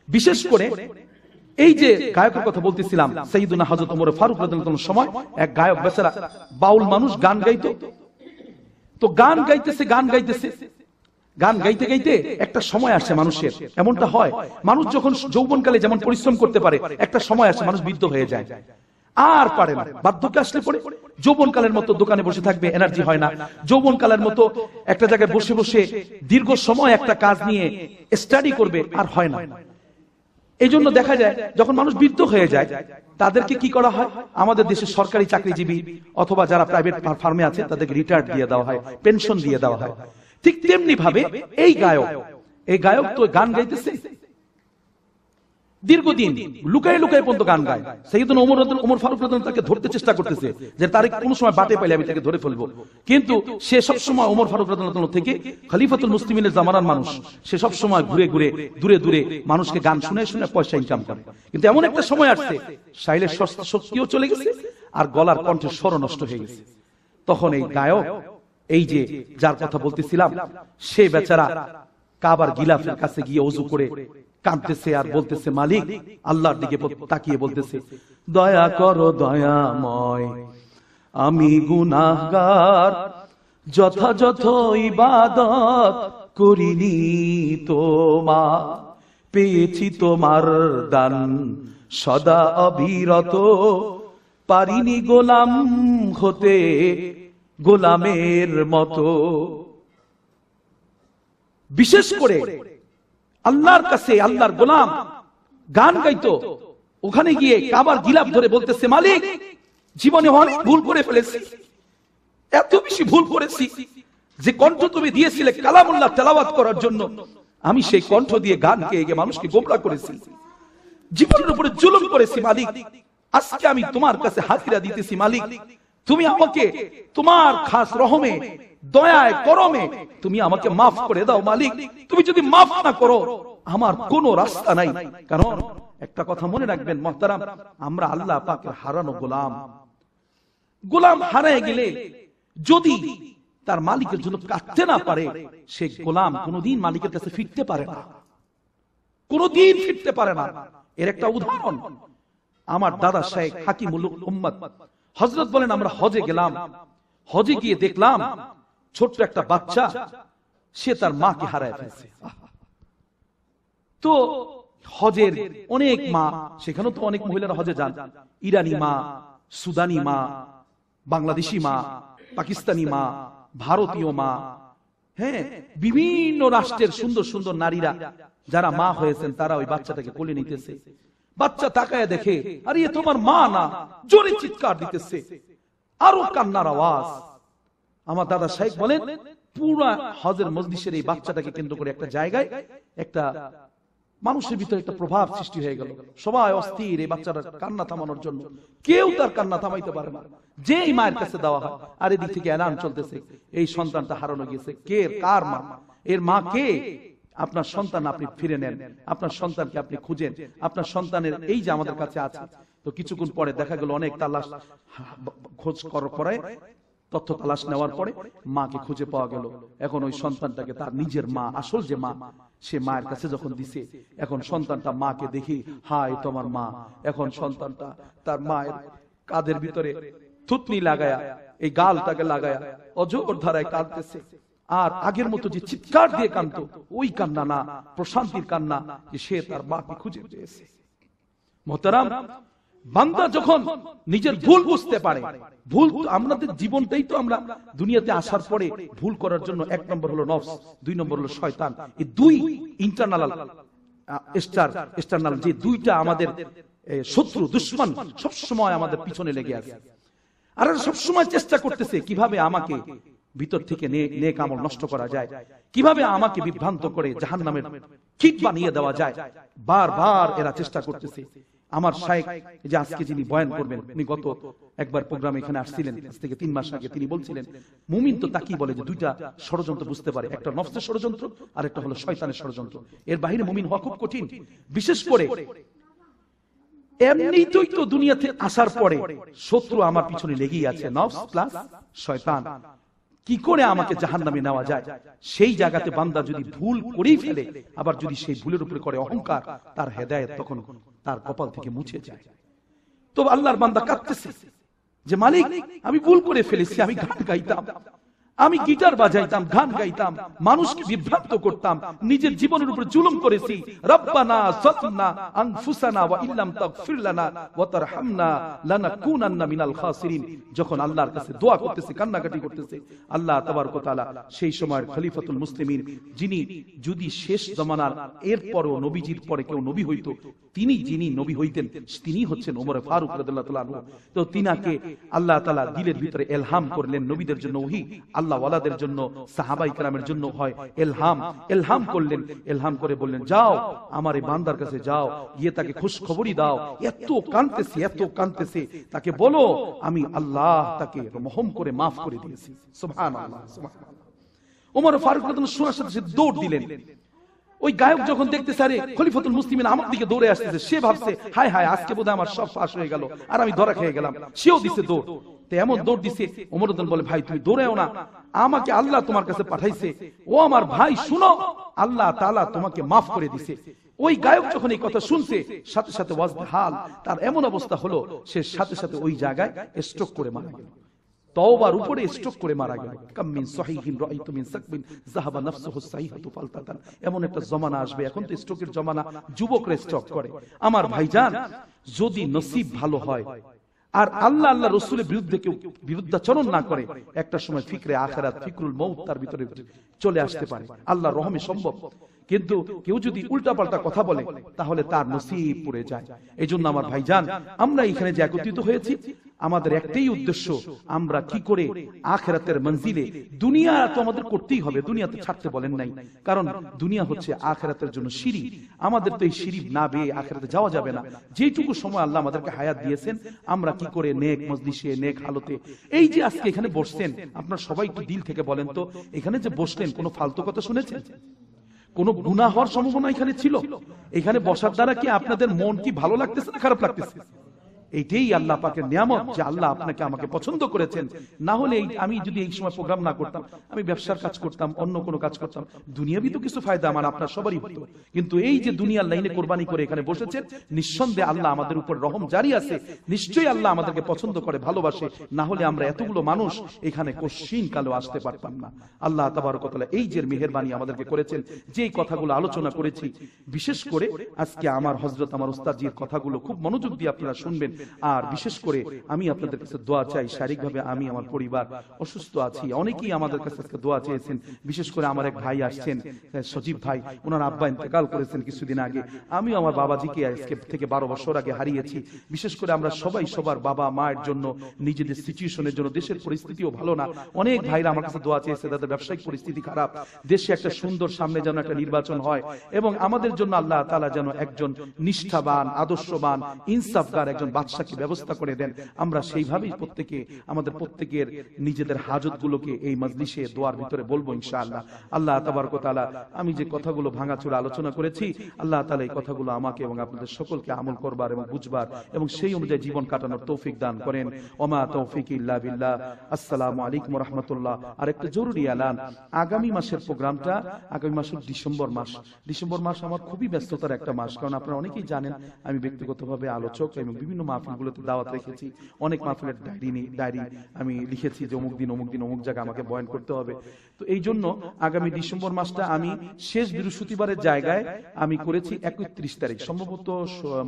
বিশেষ করে এই যে গায়কের কথা বলতেছিলাম, সাইয়্যিদুনা হযরত ওমর ফারুক রাদিয়াল্লাহু তাআলার সময় এক গায়ক, বেচারা বাউল মানুষ, গান গাইতো। তো গান গাইতেছে গান গাইতে গাইতে একটা সময় আসে মানুষের, এমনটা হয় মানুষ যখন যৌবনকালে যেমন পরিশ্রম করতে পারে, একটা সময় আসে মানুষ বৃদ্ধ হয়ে যায়, আর পারে না। বার্ধক্য আসলে পরে যৌবনকালের মতো দোকানে বসে থাকবে, এনার্জি হয় না। যৌবনকালের মতো একটা জায়গায় বসে বসে দীর্ঘ সময় একটা কাজ নিয়ে স্টাডি করবে, আর হয় না। এই জন্য দেখা যায় যখন মানুষ বৃদ্ধ হয়ে যায়, তাদেরকে কি করা হয়, আমাদের দেশে সরকারি চাকরিজীবী অথবা যারা প্রাইভেট ফার্মে আছে তাদেরকে রিটায়ার্ড দিয়ে দেওয়া হয়, পেনশন দিয়ে দেওয়া হয়। ঠিক তেমনি ভাবে এই গায়ক তো গান গাইতেছে দীর্ঘদিন, লুকায় লুকায় পর্যন্ত গান গায়। সাইয়্যিদুনা ওমর ফারুক রাদিয়াল্লাহু তাকে ধরতে চেষ্টা করতেছে যে তার কোন সময় বাটে পাইলে আমি তাকে ধরে ফেলবো, কিন্তু সে সব সময় ওমর ফারুক রাদিয়াল্লাহু থেকে, খলিফাতুল মুসলিমিনের জামানার মানুষ, সে সব সময় ঘুরে ঘুরে দূরে দূরে মানুষকে গান শুনে শুনে পয়সা ইনকাম করে। কিন্তু এমন একটা সময় আসছে, শাইলের শক্তিও চলে গেছে আর গলার কণ্ঠের স্বর নষ্ট হয়ে গেছে। তখন এই গায়ক, এই যে যার কথা বলতেছিলাম, সে বেচারা কাবার গিলাফের কাছে গিয়ে ওযু করে কাঁদতেছে আর বলতেছে, মালিক, আল্লাহর দিকে তাকিয়ে বলতেছে, দয়া করো দয়াময়, আমি গুনাহগার, যথাযথ ইবাদত করিনি তোমার, পেয়েছি তোমার দান সদা অবিরত, পারিনি গোলাম হতে গোলামের মতো। বিশেষ করে আল্লাহর কাছে আল্লাহর গোলাম গান গাইতো, ওখানে গিয়ে কাবার গিলাফ ধরে বলতেছে, মালিক, জীবনে অনেক ভুল করে ফেলেছি, এত বেশি ভুল করেছি যে কণ্ঠ তুমি দিয়েছিলে কালামুল্লাহ তেলাওয়াত করার জন্য, আমি সেই কণ্ঠ দিয়ে গান গেয়ে গিয়ে মানুষকে গোমরাহ করেছি, জীবনের উপরে জুলুম করেছি। মালিক, আজকে আমি তোমার কাছে হাজিরা দিতেছি। মালিক, তুমি আমাকে তোমার খাস রহমে, দয়ায়, করমে তুমি আমাকে মাফ করে দাও। মালিক, তুমি যদি মাফ না করো আমার কোনো রাস্তা নাই। কারণ একটা কথা মনে রাখবেন মুহতারাম, আমরা আল্লাহ পাকের হারানো গোলাম হারায় গেলে যদি তার মালিকের জন্য কাটতে না পারে, সে গোলাম কোনোদিন মালিকের কাছে ফিরতে পারে না, কোনোদিন ফিরতে পারে না। এর একটা উদাহরণ আমার দাদা শেখ হাকিমুল উম্মত হযরত বলেন, আমরা হজে গেলাম, হজে গিয়ে দেখলাম ছোট্ট একটা বাচ্চা, সে তার মাকে হারায় ফেলেছে। তো হজের অনেক মা, সেখানেও তো অনেক মহিলারা হজে যান, ইরানি মা, সুদানি মা, বাংলাদেশি মা, পাকিস্তানি মা, ভারতীয় মা, হ্যাঁ, বিভিন্ন রাষ্ট্রের সুন্দর সুন্দর নারীরা যারা মা হয়েছেন, তারা ওই বাচ্চাটাকে কোলে নিতেছে। বাচ্চা তাকায় দেখে আরে এ তোমার মা না, জোরে চিৎকার দিতেছে, আরো কান্নার আওয়াজ। আমার দাদা শাইখ বলেন পুরা হজের মজলিসের এই বাচ্চাটাকে কেন্দ্র করে একটা জায়গায় একটা মানুষের ভিতরে একটা প্রভাব সৃষ্টি হয়ে গেল। সবাই অস্থির এই বাচ্চাটার কান্না থামানোর জন্য, কেউ তার কান্না থামাইতে পারে না। যেই মায়ের কাছে দেওয়া হয় আর এদিক থেকে এলান চলতেছে এই সন্তানটা হারানো গেছে, কে কার মা, এর মা কে? আপনার সন্তান আপনি ফিরে নেন, আপনার সন্তানকে আপনি খুঁজেন, আপনার সন্তানের এই যে আমাদের কাছে আছে। তো কিছুক্ষণ পরে দেখা গেল অনেক তালাশ খোঁজ করার পরে, তথ্য তালাশ নেওয়ার পরে মাকে খুঁজে পাওয়া গেল। এখন ওই সন্তানটাকে তার নিজের মা, আসল যে মা, সে মায়ের কাছে যখন দিছে, এখন সন্তানটা মাকে দেখি হায় তোমার মা। এখন সন্তানটা তার মায়ের কাঁধের ভিতরে থুতনি লাগায়া, এই গালটাকে লাগায়া অজগর ধারায় কাঁদতেছে। আর আগের মতো যে চিৎকার দিয়ে কাঁদতো ওই কান্না না, প্রশান্তির কান্না, যে সে তার মাকে খুঁজে পেয়েছে। মোহতারাম, বান্দা যখন নিজের ভুল বুঝতে পারে, ভুল আমাদের জীবনটাই তো আমরা দুনিয়াতে আসার পরে ভুল করার জন্য, এক নম্বর হলো নফস, দুই নম্বর হলো শয়তান। এই দুই ইন্টারনাল এক্সটার্নাল যে দুইটা আমাদের শত্রু, দুশ্মন সবসময় আমাদের পিছনে লেগে আছে। আর সবসময় চেষ্টা করতেছে কিভাবে আমাকে ভিতর থেকে নেক আমল নষ্ট করা যায়, কিভাবে আমাকে বিভ্রান্ত করে জাহান্নামের কীট বানিয়ে দেওয়া যায়। বারবার এরা চেষ্টা করতেছে। আমার শাইখ যে আজকে যিনি বয়ান করবেন, উনি গত একবার প্রোগ্রামে এখানে আসছিলেন, আজ থেকে 3 মাস আগে। তিনি বলছিলেন মুমিন তো তাকেই বলে যে দুইটা ষড়যন্ত্র বুঝতে পারে, একটা নফসের ষড়যন্ত্র আর একটা হলো শয়তানের ষড়যন্ত্র। এর বাইরে মুমিন হওয়া খুব কঠিন। বিশেষ করে এমনিতেই তো দুনিয়াতে আসার পরে শত্রু আমার পিছনে লেগেই আছে, নফস প্লাস শয়তান। কি করে আমাকে জাহান্নামে নেওয়া যায়, সেই জায়গাতে বান্দা যদি ভুল করেই ফেলে, আবার যদি সেই ভুলের উপরে করে অহংকার, তার হেদায়েত তখন তার কপাল থেকে মুছে যায়। তো আল্লাহর বান্দা কাঁদতেছে যে মালিক আমি ভুল করে ফেলেছি, আমি গান গাইতাম, আমি গিটার বাজাইতাম, গান গাইতাম, মানুষকে বিভ্রান্ত করতাম, নিজের জীবনের উপর জুলুম করেছি। রব্বানা যালামনা আনফুসানা ওয়া ইল্লাম তাগফির লানা ওয়া তারহামনা লানাকুনান্না মিনাল খাসিরিন। যখন আল্লাহর কাছে দোয়া করতেছে, কান্নাকাটি করতেছে, আল্লাহ তাবারক ওয়া তাআলা সেই সময়ের খলিফাতুল মুসলিমিন, যিনি যদি শেষ জামানার এরপরও নবীজির পরে কেউ নবী হইতো, যিনি নবী হইতেন তিনি হচ্ছেন ওমর ফারুক রাদিয়াল্লাহু তাআলা আনহু। তো তিনাকে আল্লাহ তাআলা দিলের ভিতরে ইলহাম করলেন, নবীদের জন্য ওহী, আল্লাহ ওয়ালাদের জন্য, সাহাবায়ে কেরামের জন্য হয় ইলহাম করলেন। ইলহাম করে বললেন যাও আমার এই বান্দার কাছে যাও, গিয়ে তাকে খুশখবরি দাও, এত কাঁদতেছে, তাকে বলো আমি আল্লাহ তাকে রহম করে মাফ করে দিয়েছি। সুবহানাল্লাহ, সুবহানাল্লাহ। ওমর ফারুক রাদিয়াল্লাহু শোনার সাথে সাথে দৌড় দিলেন। ওই গায়ক যখন দেখতেছে আরে খলিফাতুল মুসলিমিন আমার দিকে দৌড়ে আসতেছে, সে ভাবছে হায় হায় আজকে বোধহয় আমার সব ফাঁস হয়ে গেল আর আমি ধরা খেয়ে গেলাম। সেও দিছে দৌড়। তো এমন দৌড় দিছে, ওমর রাদিয়াল্লাহু বলে ভাই তুমি দৌড়াও না, আমাকে আল্লাহ তোমার কাছে পাঠাইছে। ও আমার ভাই শুনো, আল্লাহ তাআলা তোমাকে মাফ করে দিছে। ওই গায়ক যখন এই কথা শুনছে, সাথে সাথে ওয়াজবে হাল তার এমন অবস্থা হলো, সে সাথে সাথে ওই জায়গায় স্ট্রোক করে মারা গেল। তওবার উপরে স্ট্রোক করে মারা গেল। কাম মিন সহিহিন রাআইতু মিন সাকবিন যাহাবা নাফসুহু সাইহাতু ফালতাতান। এমন একটা জমানা আসবে, এখন তো স্ট্রোকের জমানা, যুবকরা স্ট্রোক করে। আমার ভাইজান, যদি নসিব ভালো হয় আর আল্লাহ রাসূলের বিরুদ্ধে কেউ বিরুদ্ধাচরণ না করে, একটা সময় ফিকরে আখিরাত, ফিকরুল মউত তার ভিতরে চলে আসতে পারে। আল্লাহর রহমে সম্ভব। কিন্তু কেউ যদি উল্টাপাল্টা কথা বলে তাহলে তার নসিব পুড়ে যায়। এইজন্য আমার ভাইজান, আমরা এখানে যে একত্রিত হয়েছি, আমাদের একটাই উদ্দেশ্য, আমরা কি করে আখিরাতের মঞ্জিলে, দুনিয়া তো আমাদের করতেই হবে, দুনিয়াতে ছাড়তে বলেন নাই, কারণ দুনিয়া হচ্ছে আখিরাতের জন্য সিঁড়ি। আমাদের তো এই সিঁড়ি না বেয়ে আখিরাতে যাওয়া যাবে না। যেটুকু সময় আল্লাহ আমাদেরকে হায়াত দিয়েছেন, আমরা কি করে নেক মজলিসে, নেক হালতে, এই যে আজকে এখানে বসছেন, আপনার সবাই একটু দিল থেকে বলেন তো, এখানে যে বসলেন কোনো ফালতু কথা শুনেছেন? কোন গুনাহ হওয়ার সম্ভাবনা এখানে ছিল? এখানে বসার দ্বারা কি আপনাদের মন কি ভালো লাগতেছে না খারাপ লাগতেছে? এইটাই আল্লাহ পাকের নিয়ামত যে আল্লাহ আপনাকে আমাকে পছন্দ করেছেন। না হলে আমি যদি এই সময় প্রোগ্রাম না করতাম, আমি ব্যবসার কাজ করতাম, অন্য কোনো কাজ করতাম, দুনিয়াবি তো কিছু ফায়দা আমার আপনার সবারই হতো। কিন্তু এই যে দুনিয়ার লাইনে কোরবানি করে এখানে বসেছেন, নিঃসন্দেহে আল্লাহ আমাদের উপর রহম জারি আছে। নিশ্চয়ই আল্লাহ আমাদেরকে পছন্দ করে, ভালোবাসে। না হলে আমরা এতগুলো মানুষ এখানে কোশ্চিন কালো আসতে পারতাম না। আল্লাহ তাবারক ওয়া তাআলা এই যে মেহেরবানি আমাদেরকে করেছেন, যে কথাগুলো আলোচনা করেছি, বিশেষ করে আজকে আমার হযরত আমার উস্তাদজির কথাগুলো খুব মনোযোগ দিয়ে আপনারা শুনবেন। আর বিশেষ করে আমি আপনাদের কাছে দোয়া চাই, শারীরিকভাবে আমি আমার পরিবার অসুস্থ আছি, অনেকেই আমাদের কাছে আজকে দোয়া চেয়েছেন। বিশেষ করে আমার এক ভাই আসছেন, সজীব ভাই, ওনার আব্বা ইন্তেকাল করেছেন কিছুদিন আগে। আমিও আমার বাবাজিকে আজকে থেকে 12 বছর আগে হারিয়েছি। বিশেষ করে আমরা সবাই সবার বাবা মায়ের জন্য, নিজেদের সিচুয়েশনের জন্য, দেশের পরিস্থিতিও ভালো না, অনেক ভাইরা আমার কাছে দোয়া চেয়েছে, তাদের ব্যবসায়িক পরিস্থিতি খারাপ, দেশে একটা সুন্দর সামনে যেন একটা নির্বাচন হয় এবং আমাদের জন্য আল্লাহ তাআলা যেন একজন নিষ্ঠাবান, আদর্শবান, ইনসাফগার একজন বাদশাকে ব্যবস্থা করে দেন। আমরা সেইভাবেই প্রত্যেকে আমাদের প্রত্যেকের নিজেদের হাজতগুলোকে এই মজলিসে দোয়ার ভিতরে বলবো ইনশাআল্লাহ। আল্লাহ তাবারক ওয়া তাআলা আমি যে কথাগুলো ভাঙাচোরা আলোচনা করেছি, আল্লাহ তাআলা এই কথাগুলো আমাকে এবং আপনাদের সকলকে আমল করবার এবং বুঝবার এবং সেই অনুযায়ী জীবন কাটানোর তৌফিক দান করেন। ওমা তৌফিক ইল্লা বিল্লাহ। আসসালামু আলাইকুম ওয়া রাহমাতুল্লাহ। আর একটা জরুরি এলান, আগামী মাসের প্রোগ্রামটা আগামী মাস ডিসেম্বর মাস। ডিসেম্বর মাস আমার খুবই ব্যস্ততার একটা মাস, কারণ আপনারা অনেকেই জানেন আমি ব্যক্তিগতভাবে আলোচক এবং বিভিন্ন মাহফিলগুলোতে দাওয়াত রেখেছি। অনেক মাহফিলের ডায়েরি আমি লিখেছি যে অমুক দিন অমুক জায়গায় আমাকে বয়ান করতে হবে। তো এই জন্য আগামী ডিসেম্বর মাসটা আমি শেষ বৃহস্পতিবারের জায়গায় আমি করেছি 31 তারিখ, সম্ভবত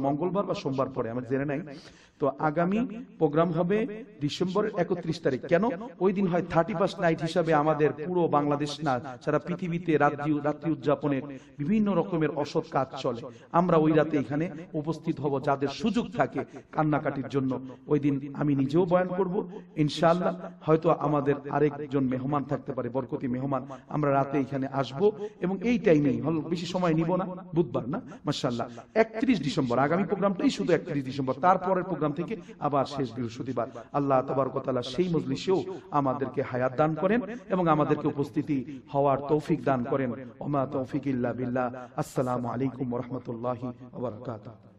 মঙ্গলবার বা সোমবার পরে, আমার জেনে নাই। তো আগামী প্রোগ্রাম হবে ডিসেম্বরের 31 তারিখ। কেন? ওই দিন হয় 31st নাইট হিসাবে আমাদের পুরো বাংলাদেশ না সারা পৃথিবীতে রাত্রি উদযাপনের বিভিন্ন রকমের অসৎ কাজ চলে। আমরা ওই রাতে এখানে উপস্থিত হব, যাদের সুযোগ থাকে কান্নাকাটির জন্য। ওই দিন আমি নিজেও বয়ান করব ইনশাআল্লাহ। হয়তো আমাদের আরেকজন মেহমান থাকতে পারে, বরকতি মেহমান। আমরা রাতে এখানে আসব এবং এই টাইমেই, বেশি সময় নিব না, বুধবার না, মাশাআল্লাহ 31 ডিসেম্বর আগামী প্রোগ্রামটাই শুধু 31 ডিসেম্বর। তারপরের প্রোগ্রাম থেকে আবার শেষ বৃহস্পতিবার। আল্লাহ তাবারক ওয়া তাআলা সেই মজলিসেও আমাদেরকে হায়াত দান করেন এবং আমাদেরকে উপস্থিতি হওয়ার তৌফিক দান করেন। ওমা তৌফিক ইল্লা বিল্লাহ। আসসালামু আলাইকুম ওয়া রাহমাতুল্লাহি ওয়া বারাকাতুহু।